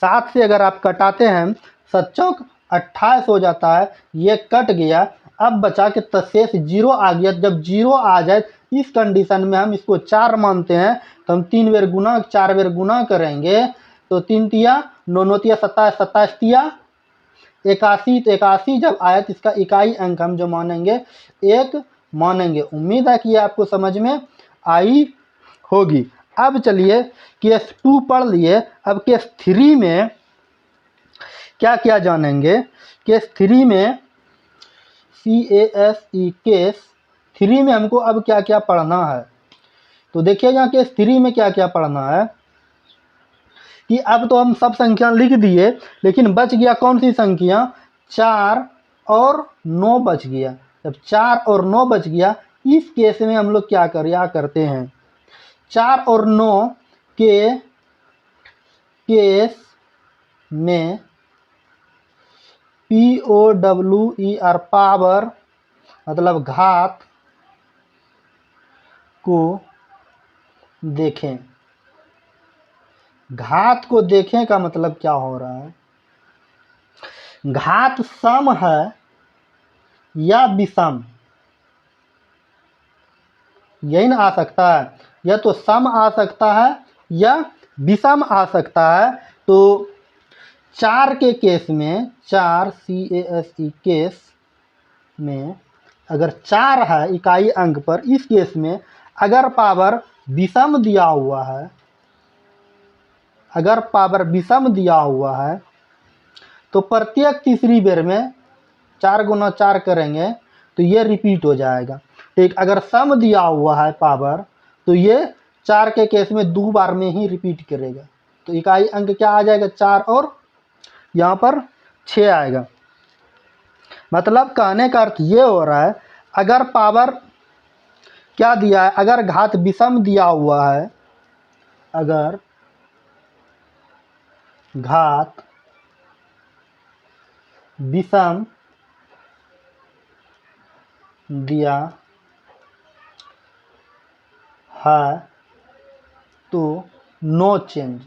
7 से अगर आप कटाते हैं 7 चौक 28 हो जाता है। ये कट गया, अब बचा के शेष 0 आ गया। जब 0 आ जाए इस कंडीशन में हम इसको 4 मानते हैं, तो हम 3 बार गुना 4 बार गुना करेंगे तो 3 तिया 9, 9 तिया 27, 27 तिया 81, तो 81 जब आया तो इसका इकाई अंक हम जो मानेंगे 1 मानेंगे। उम्मीद है कि ये आपको समझ में आई होगी। अब चलिए केस 2 पढ़ लिए, अब केस 3 में क्या क्या जानेंगे। केस 3 में CASE केस 3 में हमको अब क्या क्या पढ़ना है, तो देखिएगा केस 3 में क्या क्या पढ़ना है कि अब तो हम सब संख्या लिख दिए, लेकिन बच गया कौन सी संख्या, 4 और 9 बच गया। जब 4 और 9 बच गया, इस केस में हम लोग क्या करते हैं, 4 और 9 के केस में POWER पावर मतलब घात को देखें। घात को देखें का मतलब क्या हो रहा है, घात सम है या विषम, यही ना आ सकता है, या तो सम आ सकता है या विषम आ सकता है। तो 4 के केस में, 4 CASE केस में अगर 4 है इकाई अंक पर, इस केस में अगर पावर विषम दिया हुआ है, अगर पावर विषम दिया हुआ है तो प्रत्येक तीसरी बेर में 4 गुना 4 करेंगे तो ये रिपीट हो जाएगा। ठीक, अगर सम दिया हुआ है पावर तो ये 4 के केस में 2 बार में ही रिपीट करेगा। तो इकाई अंक क्या आ जाएगा, 4 और यहाँ पर 6 आएगा। मतलब कहने का अर्थ ये हो रहा है, अगर पावर क्या दिया है, अगर घात विषम दिया हुआ है, अगर घात विषम दिया है तो नो चेंज,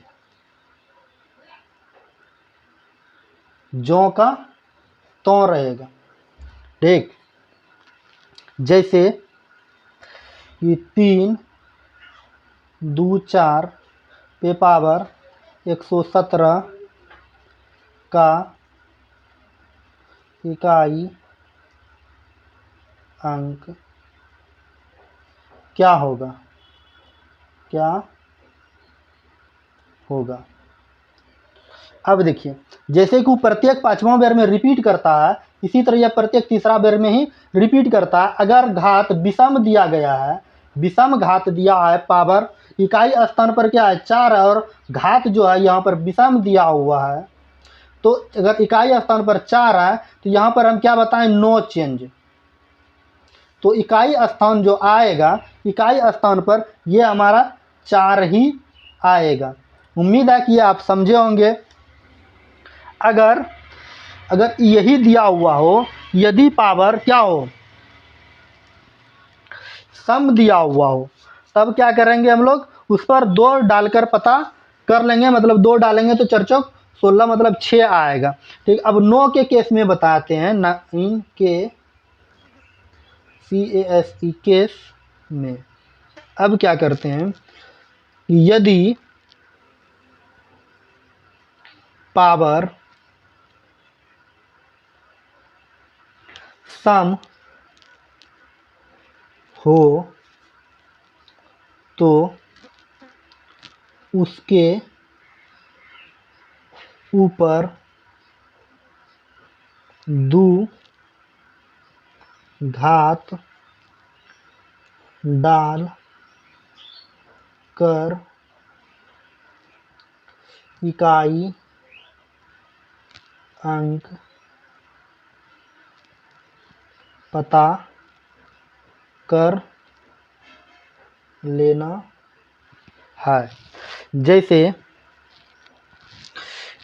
जो का तो रहेगा। ठीक, जैसे ये 3, 2, 4 पे पावर 117 का इकाई अंक क्या होगा, क्या होगा। अब देखिए, जैसे कि प्रत्येक 5वां बेर में रिपीट करता है, इसी तरह यह प्रत्येक तीसरा बेर में ही रिपीट करता है। अगर घात विषम दिया गया है, विषम घात दिया है, पावर इकाई स्थान पर क्या है 4 है और घात जो है यहाँ पर विषम दिया हुआ है, तो अगर इकाई स्थान पर 4 है तो यहाँ पर हम क्या बताएं, नो चेंज। तो इकाई स्थान जो आएगा, इकाई स्थान पर ये हमारा 4 ही आएगा। उम्मीद है कि ये आप समझे होंगे। अगर यही दिया हुआ हो, यदि पावर क्या हो, सम दिया हुआ हो, तब क्या करेंगे हम लोग, उस पर 2 डालकर पता कर लेंगे। मतलब 2 डालेंगे तो 4 चौक 16 मतलब 6 आएगा। ठीक, अब 9 के केस में बताते हैं, 9 के CASE केस में अब क्या करते हैं, यदि पावर सम हो तो उसके ऊपर दो घात डाल कर इकाई अंक पता कर लेना है। जैसे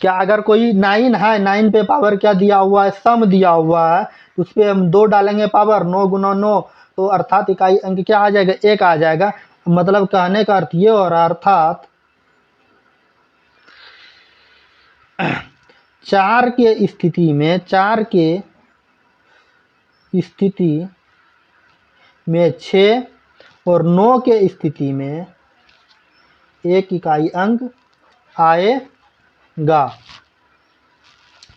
क्या अगर कोई 9 है, 9 पे पावर क्या दिया हुआ है, सम दिया हुआ है, उस पर हम 2 डालेंगे पावर 9 गुना 9, तो अर्थात इकाई अंक क्या आ जाएगा, 1 आ जाएगा। मतलब कहने का अर्थ ये हो रहा है, अर्थात 4 के स्थिति में 6 और 9 के स्थिति में 1 इकाई अंक आएगा।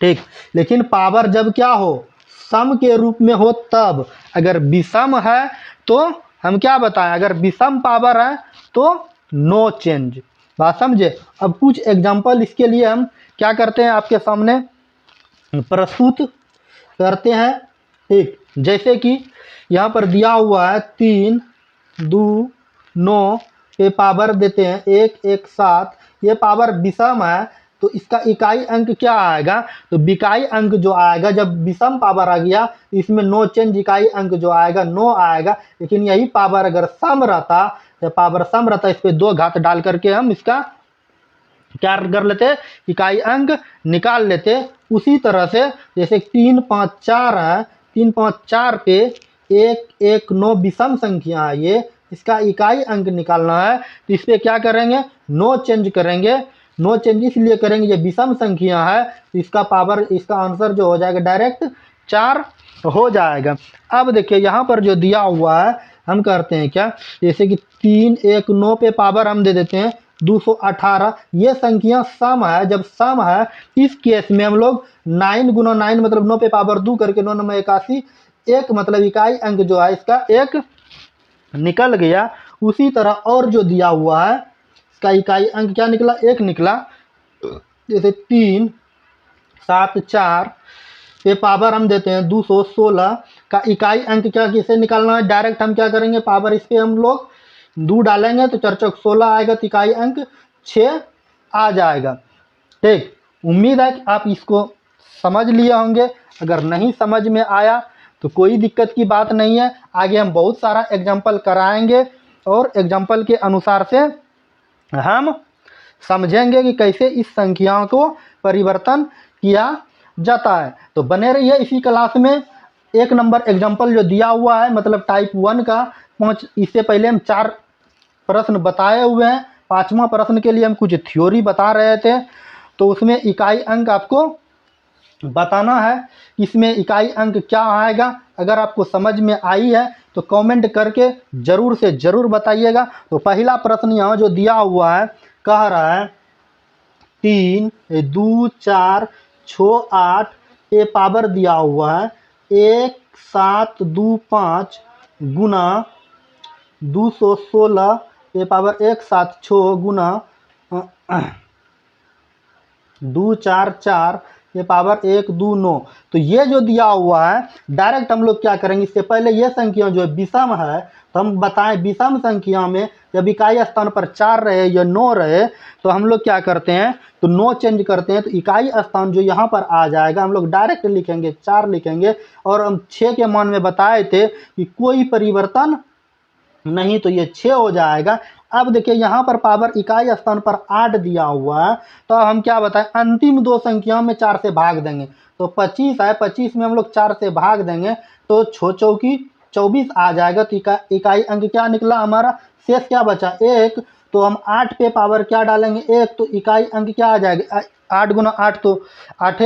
ठीक, लेकिन पावर जब क्या हो, सम के रूप में हो तब। अगर विषम है तो हम क्या बताएं, अगर विषम पावर है तो नो चेंज। बात समझे। अब कुछ एग्जांपल इसके लिए हम क्या करते हैं, आपके सामने प्रस्तुत करते हैं। ठीक, जैसे कि यहाँ पर दिया हुआ है 3, 2, 9 पे पावर देते हैं 1, 1, 7। ये पावर विषम है तो इसका इकाई अंक क्या आएगा, तो इकाई अंक जो आएगा जब विषम पावर आ गया इसमें नो चेंज, इकाई अंक जो आएगा 9 आएगा। लेकिन यही पावर अगर सम रहता, जब पावर सम रहता, इस पे 2 घात डाल करके हम इसका क्या कर लेते, इकाई अंक निकाल लेते। उसी तरह से जैसे 3, 5, 4 है, 3, 5, 4 पे 1, 1, 9 विषम संख्या है, ये इसका इकाई अंक निकालना है। तो इस पर क्या करेंगे, नो चेंज करेंगे। नो चेंज इसलिए करेंगे, ये विषम संख्या है, तो इसका पावर, इसका आंसर जो हो जाएगा डायरेक्ट 4 हो जाएगा। अब देखिए यहाँ पर जो दिया हुआ है, हम करते हैं क्या, जैसे कि 3, 1, 9 पे पावर हम दे देते हैं 218। ये संख्या सम है, जब सम है इस केस में हम लोग 9 गुना 9 मतलब 9 पे पावर 2 करके 9 9 81, 1 मतलब इकाई अंक जो है इसका 1 निकल गया। उसी तरह और जो दिया हुआ है इसका इकाई अंक क्या निकला, 1 निकला। जैसे 3, 7, 4 पे पावर हम देते हैं 216 का इकाई अंक क्या किसे निकालना है, डायरेक्ट हम क्या करेंगे, पावर इस पे हम लोग 2 डालेंगे तो 4 चौक 16 आएगा, तो इकाई अंक 6 आ जाएगा। ठीक, उम्मीद है कि आप इसको समझ लिए होंगे। अगर नहीं समझ में आया तो कोई दिक्कत की बात नहीं है, आगे हम बहुत सारा एग्जाम्पल कराएंगे और एग्जाम्पल के अनुसार से हम समझेंगे कि कैसे इस संख्याओं को परिवर्तन किया जाता है। तो बने रहिए इसी क्लास में। 1 नंबर एग्जाम्पल जो दिया हुआ है मतलब टाइप 1 का 5, इससे पहले हम 4 प्रश्न बताए हुए हैं। 5वां प्रश्न के लिए हम कुछ थ्योरी बता रहे थे, तो उसमें इकाई अंक आपको बताना है, इसमें इकाई अंक क्या आएगा। अगर आपको समझ में आई है तो कमेंट करके ज़रूर से ज़रूर बताइएगा। तो पहला प्रश्न यहाँ जो दिया हुआ है, कह रहा है 3, 2, 4, 6, 8 पे पावर दिया हुआ है 1, 7, 2, 5 गुना 216 पे पावर 1, 7, 6 गुना 2, 4, 4 ये पावर 1, 2, 9। तो ये जो दिया हुआ है डायरेक्ट हम लोग क्या करेंगे, इससे पहले ये संख्या जो है विषम है, तो हम बताएं विषम संख्या में जब इकाई स्थान पर 4 रहे या 9 रहे तो हम लोग क्या करते हैं, तो 9 चेंज करते हैं। तो इकाई स्थान जो यहाँ पर आ जाएगा हम लोग डायरेक्ट लिखेंगे 4 लिखेंगे। और हम 6 के मान में बताए थे कि कोई परिवर्तन नहीं, तो ये 6 हो जाएगा। अब देखिए यहाँ पर पावर इकाई स्थान पर 8 दिया हुआ है, तो अब हम क्या बताएं, अंतिम 2 संख्याओं में 4 से भाग देंगे। तो 25 है, 25 में हम लोग 4 से भाग देंगे तो 6 चौकी 24 आ जाएगा। तो इकाई अंक क्या निकला हमारा, शेष क्या बचा 1। तो हम 8 पे पावर क्या डालेंगे 1, तो इकाई अंक क्या आ जाएगा 8 गुना 8 तो 8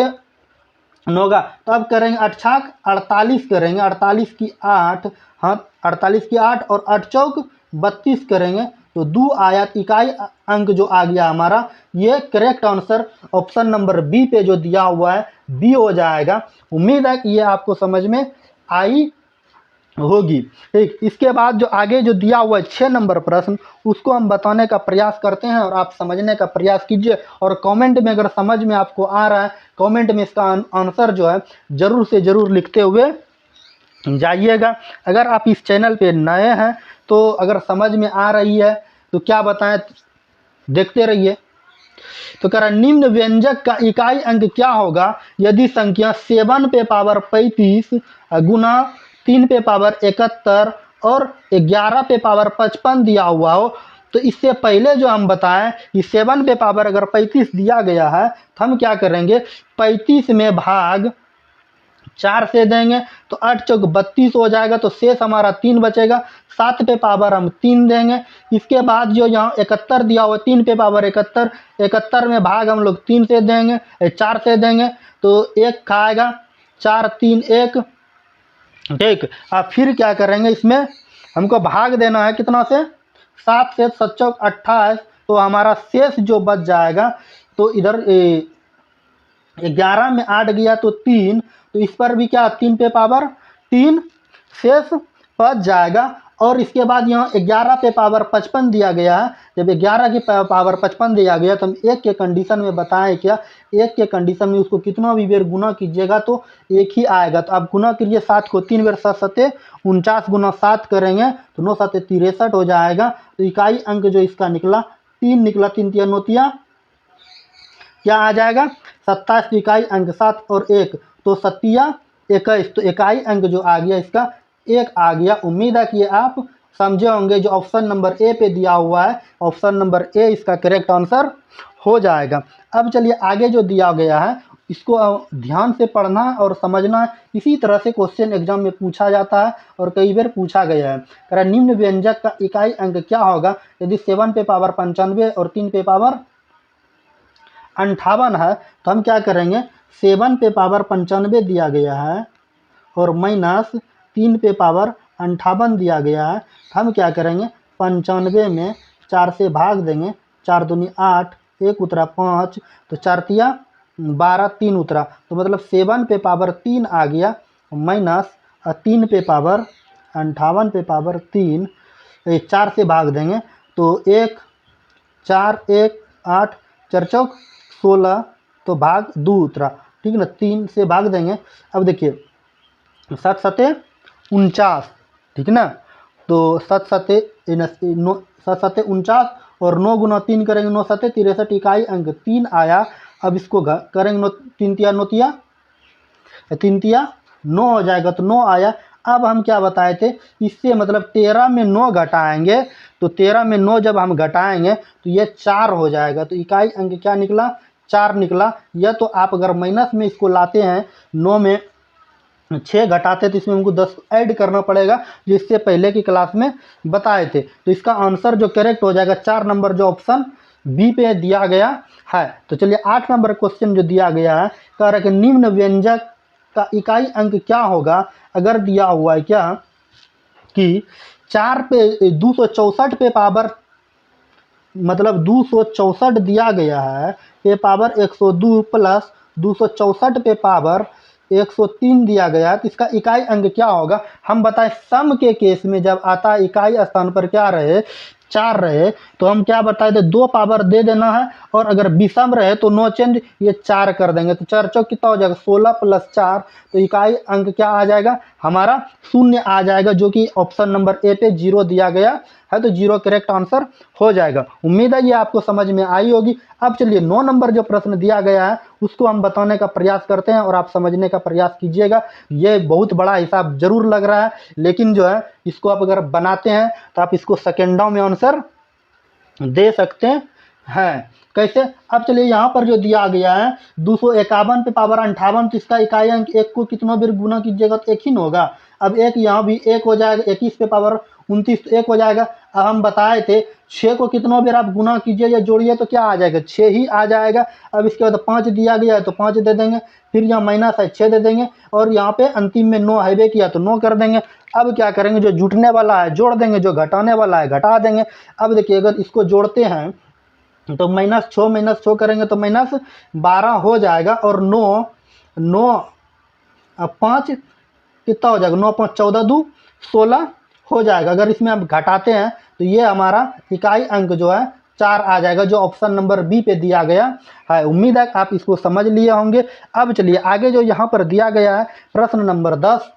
होगा। तो अब करेंगे 8 छाक 48 करेंगे, 48 की 8, हाँ 48 की 8 और 8 चौक 32 करेंगे तो 2 आया, इकाई अंक जो आ गया हमारा, ये correct answer option number B पे जो दिया हुआ है बी हो जाएगा। उम्मीद है कि ये आपको समझ में आई होगी। ठीक, इसके बाद जो आगे जो दिया हुआ है 6 नंबर प्रश्न, उसको हम बताने का प्रयास करते हैं और आप समझने का प्रयास कीजिए। और कमेंट में अगर समझ में आपको आ रहा है, कमेंट में इसका आंसर जो है ज़रूर से ज़रूर लिखते हुए जाइएगा। अगर आप इस चैनल पे नए हैं तो अगर समझ में आ रही है तो क्या बताएं, देखते रहिए। तो कह रहा निम्न व्यंजक का इकाई अंक क्या होगा यदि संख्या 7 पे पावर 35 गुना 3 पे पावर 71 और 11 पे पावर 55 दिया हुआ हो। तो इससे पहले जो हम बताएं कि 7 पे पावर अगर 35 दिया गया है तो हम क्या करेंगे, 35 में भाग 4 से देंगे तो 8 चौक 32 हो जाएगा, तो शेष हमारा 3 बचेगा। 7 पे पावर हम 3 देंगे। इसके बाद जो यहाँ 71 दिया हुआ 3 पे पावर 71, 71 में भाग हम लोग 3 से देंगे, 4 से देंगे तो 1 खाएगा, 4 3 1। ठीक, अब फिर क्या करेंगे, इसमें हमको भाग देना है कितना से, 7 से 7 चौक 28, तो हमारा शेष जो बच जाएगा, तो इधर 11 में 8 गया तो 3, तो इस पर भी क्या 3 पे पावर 3 शेष बच जाएगा। और इसके बाद यहाँ 11 पे पावर 55 दिया गया है। जब 11 की पावर 55 दिया गया तो हम एक के कंडीशन में बताएं क्या, एक के कंडीशन में उसको कितना भी बेर गुना कीजिएगा तो एक ही आएगा। तो आप गुना कीजिए 7 को 3 बेर, 7 सते 49 गुना 7 करेंगे तो 9 सते 63 हो जाएगा। तो इकाई अंक जो इसका निकला 3 निकला, 3 तिया नोतिया क्या आ जाएगा 27 की इकाई अंक 7 और 1 तो 7 21, तो इकाई अंक जो आ गया इसका 1 आ गया। उम्मीद है कि ये आप समझे होंगे। जो ऑप्शन नंबर ए पे दिया हुआ है, ऑप्शन नंबर ए इसका करेक्ट आंसर हो जाएगा। अब चलिए आगे जो दिया गया है इसको ध्यान से पढ़ना है और समझना है। इसी तरह से क्वेश्चन एग्जाम में पूछा जाता है और कई बार पूछा गया है। कह रहा निम्न व्यंजक का इकाई अंक क्या होगा यदि 7 पे पावर 95 और 3 पे पावर 58 है। तो हम क्या करेंगे, 7 पे पावर 95 दिया गया है और माइनस 3 पे पावर 58 दिया गया है। हम क्या करेंगे, 95 में 4 से भाग देंगे, 4 दूनी 8, 1 उतरा 5, तो 4 तिया 12, 3 उतरा, तो मतलब 7 पे पावर 3 आ गया माइनस 3 पे पावर 58 पे पावर 3, 4 से भाग देंगे तो 1 4 1 8 4 चौक 16, तो भाग 2 उतरा। ठीक ना, 3 से भाग देंगे। अब देखिए 7 सते 49, ठीक ना, तो 7 सते 49 और 9 गुना 3 करेंगे 9 सते 63, इकाई अंक 3 आया। अब इसको करेंगे 3 तिया नोतिया 3 तिया 9 हो जाएगा, तो 9 आया। अब हम क्या बताए थे, इससे मतलब 13 में 9 घटाएंगे, तो 13 में 9 जब हम घटाएंगे तो ये 4 हो जाएगा। तो इकाई अंक क्या निकला, 4 निकला। या तो आप अगर माइनस में इसको लाते हैं, 9 में 6 घटाते तो इसमें हमको 10 ऐड करना पड़ेगा, जो इससे पहले की क्लास में बताए थे। तो इसका आंसर जो करेक्ट हो जाएगा 4 नंबर जो ऑप्शन बी पे दिया गया है। तो चलिए 8 नंबर क्वेश्चन जो दिया गया है, कह रहा है कि निम्न व्यंजक का इकाई अंक क्या होगा अगर दिया हुआ है क्या कि 4 पे 264 पे पावर, मतलब 264 दिया गया है पे पावर 102 प्लस 264 पे पावर 103 दिया गया है। तो इसका इकाई अंक क्या होगा। हम बताएं सम के केस में जब आता है इकाई स्थान पर क्या रहे 4 रहे, तो हम क्या बताए थे 2 पावर दे देना है, और अगर विषम रहे तो नो चेंज ये 4 कर देंगे। तो 4 चौक कितना हो जाएगा 16 प्लस 4, तो इकाई अंक क्या आ जाएगा हमारा 0 आ जाएगा, जो कि ऑप्शन नंबर ए पे 0 दिया गया है। तो 0 करेक्ट आंसर हो जाएगा। उम्मीद है ये आपको समझ में आई होगी। अब चलिए 9 नंबर जो प्रश्न दिया गया है उसको हम बताने का प्रयास करते हैं और आप समझने का प्रयास कीजिएगा। ये बहुत बड़ा हिसाब जरूर लग रहा है, लेकिन जो है इसको आप अगर बनाते हैं तो आप इसको सेकेंडों में आंसर दे सकते हैं। कैसे, अब चलिए यहाँ पर जो दिया गया है 251 पे पावर 58, तो इसका इकाई अंक 1 को कितना बार गुना कीजिएगा तो 1 ही न होगा। अब 1 यहाँ भी 1 हो जाएगा, 21 पे पावर 29 तो 1 हो जाएगा। अब हम बताए थे 6 को कितनों बार आप गुना कीजिए या जोड़िए तो क्या आ जाएगा, 6 ही आ जाएगा। अब इसके बाद 5 दिया गया है तो 5 दे देंगे, फिर यहाँ माइनस है 6 दे देंगे, और यहाँ पे अंतिम में 9 हाईवे किया तो 9 कर देंगे। अब क्या करेंगे, जो जुटने वाला है जोड़ देंगे, जो घटाने वाला है घटा देंगे। अब देखिए अगर इसको जोड़ते हैं तो -6 करेंगे तो -12 हो जाएगा, और 9 अब 5 कितना हो जाएगा, 9 5 14 2 16 हो जाएगा। अगर इसमें आप घटाते हैं तो ये हमारा इकाई अंक जो है 4 आ जाएगा, जो ऑप्शन नंबर बी पे दिया गया है। उम्मीद है आप इसको समझ लिए होंगे। अब चलिए आगे जो यहाँ पर दिया गया है प्रश्न नंबर 10,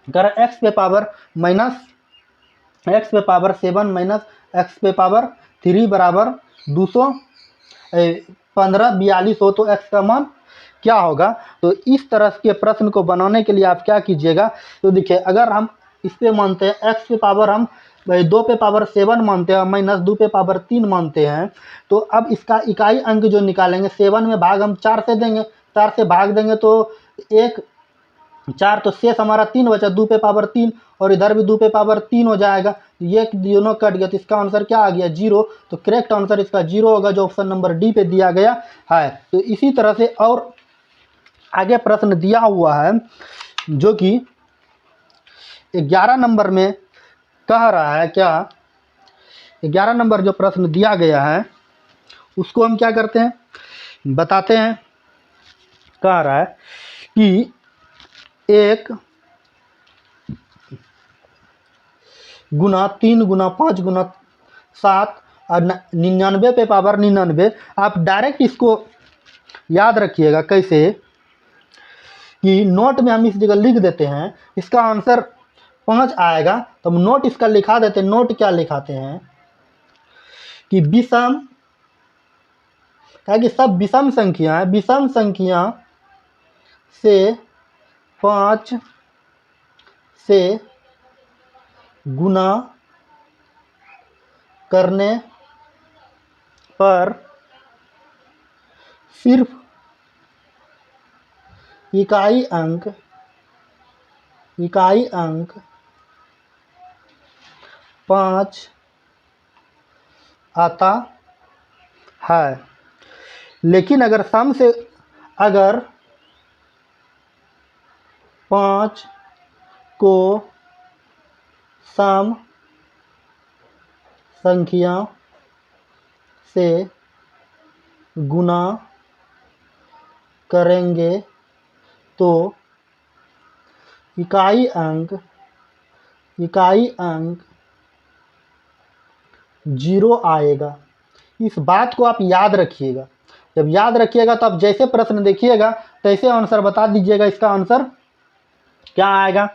कर x पे पावर -7 माइनस x पे पावर 3 बराबर 215 हो तो x का मान क्या होगा। तो इस तरह के प्रश्न को बनाने के लिए आप क्या कीजिएगा, तो देखिए अगर हम इस पे मानते हैं x पे पावर हम 2 पे पावर 7 मानते हैं, -2 पे पावर 3 मानते हैं, तो अब इसका इकाई अंक जो निकालेंगे 7 में भाग हम 4 से देंगे, 4 से भाग देंगे तो 1 4 तो शेष हमारा 3 बचा, 2 पे पावर 3, और इधर भी 2 पे पावर 3 हो जाएगा, ये दोनों कट गया तो इसका आंसर क्या आ गया 0। तो करेक्ट आंसर इसका 0 होगा, जो ऑप्शन नंबर डी पे दिया गया है। तो इसी तरह से और आगे प्रश्न दिया हुआ है जो कि 11 नंबर में कह रहा है, क्या 11 नंबर जो प्रश्न दिया गया है उसको हम क्या करते हैं बताते हैं। कह रहा है कि 1 गुना 3 गुना 5 गुना 7 और 99 पे पावर 99। आप डायरेक्ट इसको याद रखिएगा कैसे, कि नोट में हम इस जगह लिख देते हैं, इसका आंसर 5 आएगा तो हम नोट इसका लिखा देते हैं। नोट क्या लिखाते हैं कि विषम, क्या कि सब विषम संख्या है, विषम संख्या से 5 से गुना करने पर सिर्फ इकाई अंक 5 आता है, लेकिन अगर सम से अगर 5 को सम संख्या से गुना करेंगे तो इकाई अंक 0 आएगा। इस बात को आप याद रखिएगा। जब याद रखिएगा तो आप जैसे प्रश्न देखिएगा तैसे आंसर बता दीजिएगा। इसका आंसर क्या आएगा,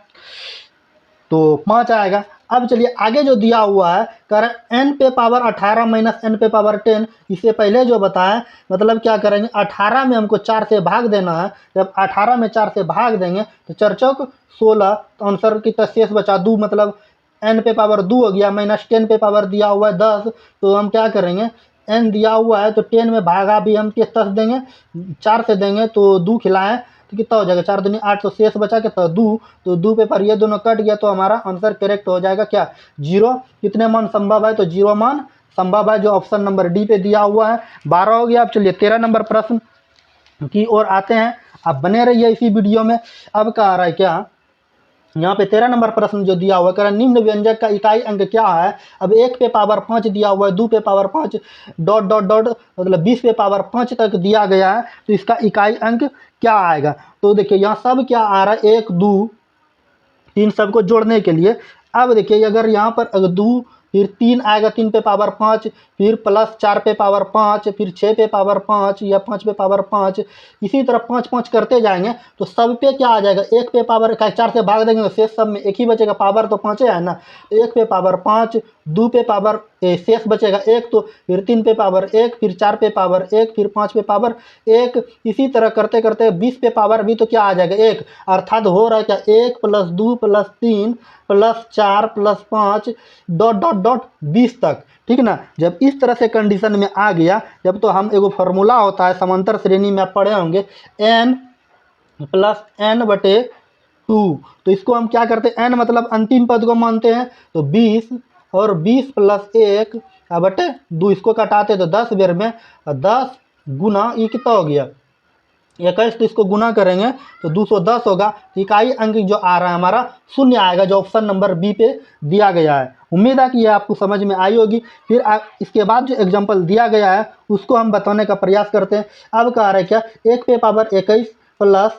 तो 5 आएगा। अब चलिए आगे जो दिया हुआ है, कर n पे पावर 18 माइनस n पे पावर 10, इससे पहले जो बताया, मतलब क्या करेंगे 18 में हमको 4 से भाग देना है। जब 18 में 4 से भाग देंगे तो 4 चौक 16, तो आंसर की शेष बचा 2, मतलब n पे पावर 2 हो गया, माइनस 10 पे पावर दिया हुआ है 10, तो हम क्या करेंगे n दिया हुआ है तो 10 में भागा भी हम 10 देंगे, 4 से देंगे तो 2 खिलाएं तो कितना हो जाएगा 4 दूनी 8, तो शेष बचा कितना 2, तो 2 पे पर ये दोनों कट गया तो हमारा आंसर करेक्ट हो जाएगा क्या 0। कितने मान संभव है, तो 0 मान संभव है, जो ऑप्शन नंबर डी पे दिया हुआ है। 12 हो गया। अब चलिए 13 नंबर प्रश्न की ओर आते हैं, आप बने रहिए इसी वीडियो में। अब कह रहा है क्या, यहाँ पे 13 नंबर प्रश्न जो दिया हुआ है, निम्न व्यंजक का इकाई अंक क्या है। अब 1 पे पावर 5 दिया हुआ है, 2 पे पावर 5 डॉट डॉट डॉट, मतलब 20 पे पावर 5 तक दिया गया है, तो इसका इकाई अंक क्या आएगा। तो देखिए यहाँ सब क्या आ रहा है, 1 2 3 सबको जोड़ने के लिए। अब देखिए अगर यहाँ पर अगर 2 फिर 3 आएगा, 3 पे पावर 5, फिर प्लस 4 पे पावर 5, फिर 6 पे पावर 5 या 5 पे पावर 5, इसी तरह 5 5 करते जाएंगे तो सब पे क्या आ जाएगा, 1 पे पावर 4 से भाग देंगे तो शेष सब में एक ही बचेगा, पावर तो 5 है ना, 1 पे पावर 5, 2 पे पावर शेष बचेगा 1, तो फिर 3 पे पावर 1, फिर 4 पे पावर 1, फिर 5 पे पावर 1, इसी तरह करते करते 20 पे पावर भी तो क्या आ जाएगा 1, अर्थात हो रहा है क्या 1 + 2 + 3 + 4 + 5 डॉट डॉट डॉट 20 तक, ठीक ना। जब इस तरह से कंडीशन में आ गया, जब तो हम एगो फार्मूला होता है समांतर श्रेणी में आप पढ़े होंगे, n + n/2 2। तो इसको हम क्या करते हैं, n मतलब अंतिम पद को मानते हैं, तो 20 और 20 प्लस 1 बटे 2, इसको कटाते तो 10 बेर में 10 गुना ये कितना हो गया 21, तो इसको गुना करेंगे तो 210 होगा। इकाई अंक जो आ रहा है हमारा शून्य आएगा, जो ऑप्शन नंबर बी पे दिया गया है। उम्मीद है कि ये आपको समझ में आई होगी। फिर इसके बाद जो एग्जांपल दिया गया है उसको हम बताने का प्रयास करते हैं। अब कह रहा है क्या, 1 पे पावर 21 प्लस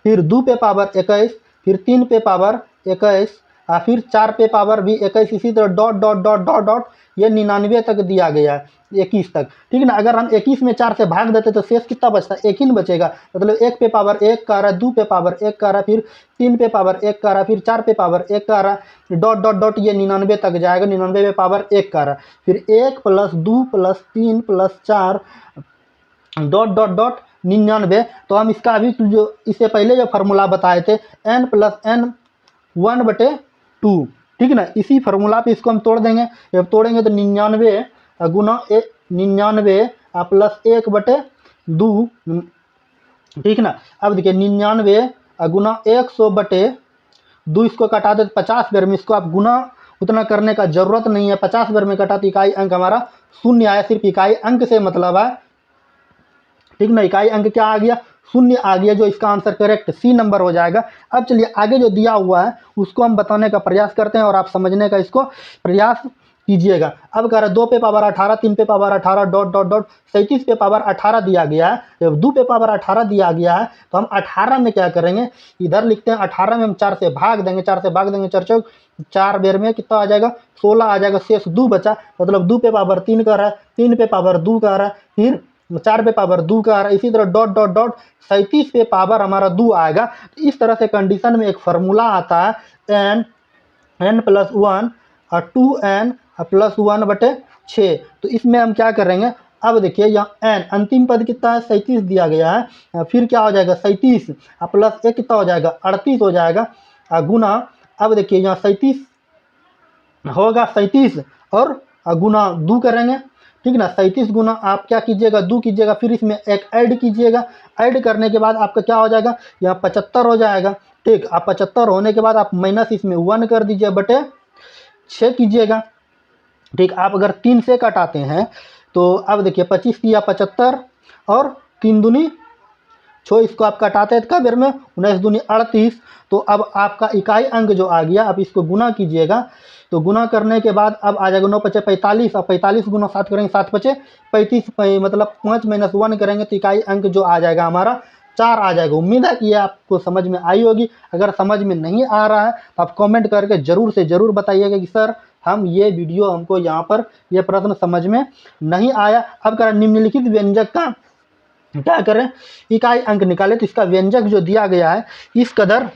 फिर 2 पे पावर 21 फिर 3 पे पावर 21 फिर 4 पे पावर भी 21, इसी तरह dot dot dot dot dot ये 99 तक दिया गया है, 21 तक। ठीक है ना। अगर हम 21 में 4 से भाग देते तो शेष कितना बचता है, 1 ही बचेगा। मतलब 1 पे पावर 1 का रहा, 2 पे पावर 1 का रहा, फिर 3 पे पावर 1 का रहा, फिर 4 पे पावर 1 का रहा, डॉट डॉट डॉट ये 99 तक जाएगा, 99 पे पावर 1 का रहा, फिर 1 plus 2 plus 3 plus 4 dot dot dot 99। तो हम इसका अभी जो इससे पहले जो फार्मूला बताए थे n प्लस n 1/2, ठीक है ना, इसी फार्मूला पे इसको हम तोड़ देंगे। जब तोड़ेंगे तो 99 गुना 99 प्लस 1/2, ठीक है ना। अब देखिए 99 गुना 100/2, इसको कटा दे 50 बेर में, इसको आप गुना उतना करने का जरूरत नहीं है, 50 बेर में कटा तो इकाई अंक हमारा शून्य आया। सिर्फ इकाई अंक से मतलब है, ठीक ना। इकाई अंक क्या आ गया, शून्य आ गया, जो इसका आंसर करेक्ट सी नंबर हो जाएगा। अब चलिए आगे जो दिया हुआ है उसको हम बताने का प्रयास करते हैं और आप समझने का इसको प्रयास कीजिएगा। अब कह रहा है 2 पे पावर 18, 3 पे पावर 18 डॉट डॉट डॉट 37 पे पावर 18 दिया गया है। जब 2 पे पावर 18 दिया गया है तो हम 18 में क्या करेंगे, इधर लिखते हैं 18 में हम 4 से भाग देंगे, 4 से भाग देंगे, 4 चौक 4 बेर में कितना आ जाएगा 16 आ जाएगा, शेष 2 बचा। मतलब 2 पे पावर 3 का रहा है, 3 पे पावर 2 का रहा है, फिर 4 पे पावर 2 का आ रहा है, इसी तरह डॉट डॉट डॉट 37 पे पावर हमारा 2 आएगा। तो इस तरह से कंडीशन में एक फार्मूला आता है n प्लस 1 और 2n प्लस 1/6। तो इसमें हम क्या करेंगे, अब देखिए यहाँ n अंतिम पद कितना है 37 दिया गया है, फिर क्या हो जाएगा 37 प्लस 1 कितना हो जाएगा 38 हो जाएगा, गुना। अब देखिए यहाँ 37 होगा 37 और गुना 2 करेंगे, ठीक ना। 37 गुना आप क्या कीजिएगा 2 कीजिएगा, फिर इसमें एक ऐड कीजिएगा। ऐड करने के बाद आपका क्या हो जाएगा, यहाँ 75 हो जाएगा। ठीक, आप 75 होने के बाद आप माइनस इसमें 1 कर दीजिए बटे 6 कीजिएगा। ठीक, आप अगर 3 से कटाते हैं तो अब देखिए 25 किया 75 और 3 दूनी 6, इसको आप कटाते हैं कब बेर में 19 दूनी 38। तो अब आपका इकाई अंक जो आ गया, आप इसको गुना कीजिएगा। तो गुना करने के बाद अब आ जाएगा 9 × 5 = 45, और 45 गुना 7 करेंगे 7 × 5 = 35, मतलब 5 - 1 करेंगे तो इकाई अंक जो आ जाएगा हमारा 4 आ जाएगा। उम्मीद है कि ये आपको समझ में आई होगी। अगर समझ में नहीं आ रहा है तो आप कमेंट करके ज़रूर से ज़रूर बताइएगा कि सर हम ये वीडियो हमको यहाँ पर ये प्रश्न समझ में नहीं आया। अब करें निम्नलिखित व्यंजक का क्या करें, इकाई अंक निकालें। तो इसका व्यंजक जो दिया गया है इस कदर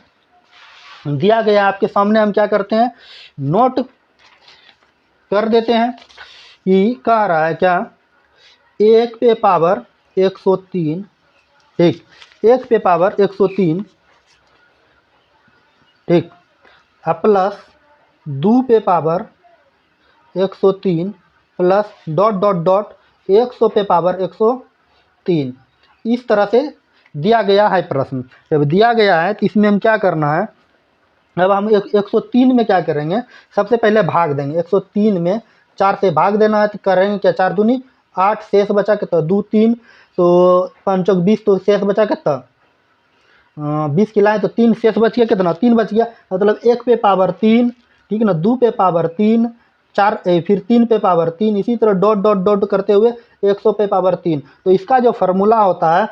दिया गया आपके सामने, हम क्या करते हैं नोट कर देते हैं कि कह रहा है क्या 1 पे पावर 103, ठीक, 1 पे पावर 103, ठीक, प्लस 2 पे power 103 plus dot dot dot 100 पे पावर 103। इस तरह से दिया गया है प्रश्न। जब दिया गया है तो इसमें हम क्या करना है, अब हम 103 में क्या करेंगे, सबसे पहले भाग देंगे। 103 में 4 से भाग देना है तो करेंगे क्या 4 दूनी 8, शेष बचा कितना 2 3, तो 5 × 20, तो शेष बचा कितना 20 खिलाएँ तो 3 शेष बच गया, कितना 3 बच गया। मतलब 1 पे पावर 3, ठीक है ना, 2 पे पावर 3, 4 फिर 3 पे पावर 3, इसी तरह डॉट डॉट डॉट करते हुए 100 पे पावर 3। तो इसका जो फार्मूला होता है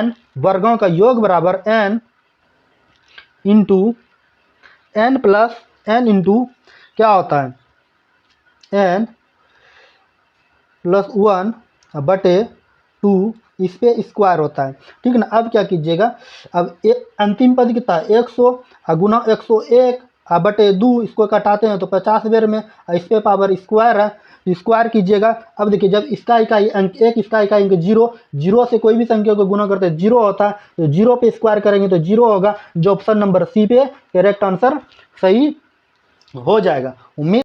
n वर्गों का योग बराबर n प्लस n इंटू क्या होता है n प्लस 1/2, इस पे स्क्वायर होता है, ठीक है ना। अब क्या कीजिएगा, अब अंतिम पद कितना है 100 गुना 101/2, इसको कटाते हैं तो 50 बेर में, इस पे पावर स्क्वायर है, स्क्वायर कीजिएगा। अब देखिए जब इसका इकाई अंक 1, इसका इकाई अंक 0, 0 से कोई भी संख्या को गुना करते हैं 0 होता है, तो 0 पे स्क्वायर करेंगे तो 0 होगा, जो ऑप्शन नंबर सी पे करेक्ट आंसर सही हो जाएगा। उम्मीद